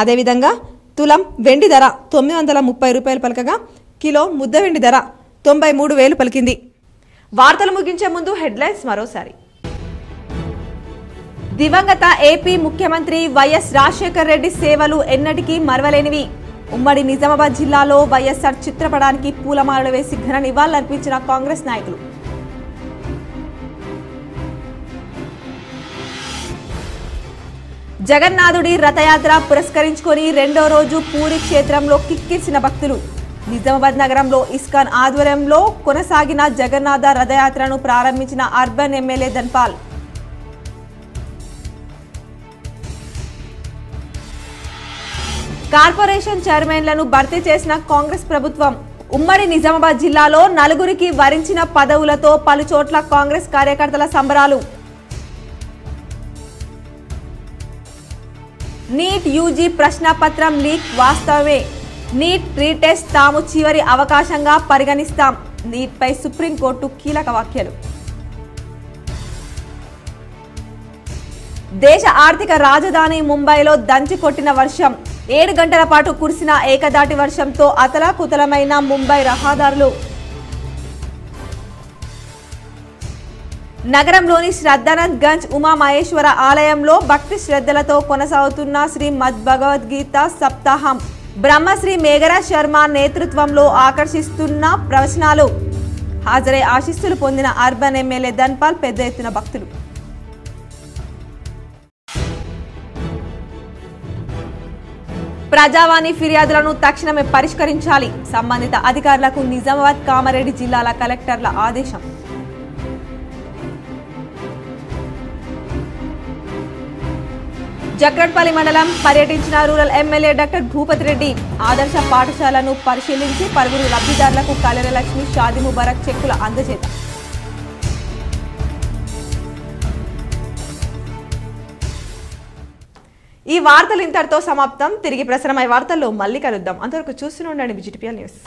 అదేవిధంగా తులం వెండి ధర 930 రూపాయలు పలకగా కిలో ముద్ద వెండి ధర 93,000 పలికింది. వార్తలు ముగించే ముందు హెడ్లైన్స్ మరోసారి. దివంగత ఏపీ ముఖ్యమంత్రి వైఎస్ రాజశేఖర్ రెడ్డి సేవలు ఎన్నటికీ మరవలేనివి. ఉమ్మడి నిజామాబాద్ జిల్లాలో వైఎస్ఆర్ చిత్రపటానికి పూలమాలలు వేసి ఘన నివాళులర్పించిన కాంగ్రెస్ నాయకులు. జగన్నాథుడి రథయాత్ర పురస్కరించుకొని రెండో రోజు పూరి క్షేత్రంలో కిక్కిరిసిన భక్తులు. నిజామాబాద్ నగరంలో ఇస్కాన్ ఆధ్వర్యంలో కొనసాగిన జగన్నాథ రథయాత్రను ప్రారంభించిన అర్బన్ ఎమ్మెల్యే ధన్పాల్. కార్పొరేషన్ చైర్మన్లను భర్తీ చేసిన కాంగ్రెస్ ప్రభుత్వం. ఉమ్మడి నిజామాబాద్ జిల్లాలో 4గురికి వరించిన పదవులతో పలుచోట్ల కాంగ్రెస్ కార్యకర్తల సంబరాలు. నీట్ యూజీ ప్రశ్నపత్రం లీక్ వాస్తవమే. నీట్ రీటెస్ట్ తాము చివరి అవకాశంగా పరిగణిస్తాం. నీట్పై సుప్రీంకోర్టు కీలక వ్యాఖ్యలు. దేశ ఆర్థిక రాజధాని ముంబైలో దంచి కొట్టిన వర్షం. 7 గంటల పాటు కురిసిన ఏకదాటి వర్షంతో అతలాకుతలమైన ముంబై రహదారులు. నగరంలోని శ్రద్ధానంద్ గంజ్ ఉమామహేశ్వర ఆలయంలో భక్తి శ్రద్ధలతో కొనసాగుతున్న శ్రీమద్ భగవద్గీత సప్తాహం. బ్రహ్మశ్రీ మేఘరా శర్మ నేతృత్వంలో ఆకర్షిస్తున్న ప్రవచనాలు. హాజరై ఆశీస్సులు పొందిన అర్బన్ ఎమ్మెల్యే ధన్పాల్, పెద్ద ఎత్తున భక్తులు. ప్రజావాణి ఫిర్యాదులను తక్షణమే పరిష్కరించాలి. సంబంధిత అధికారులకు నిజామాబాద్, కామారెడ్డి జిల్లాల కలెక్టర్ల ఆదేశం. జక్రట్పల్లి మండలం పర్యటించిన rural MLA doctor Bhupathi Reddy. ఆదర్శ పాఠశాలను పరిశీలించి పలువురు లబ్ధిదారులకు కళ్యాణలక్ష్మి, షాదీ ముబారక్ చెక్కుల అందజేత. ఈ వార్తలు ఇంతటితో సమాప్తం. తిరిగి ప్రసారమయ్యే వార్తల్లో మళ్ళీ కలుద్దాం. అంతవరకు చూస్తూనే ఉండండి విజిటిపిఎల్ న్యూస్.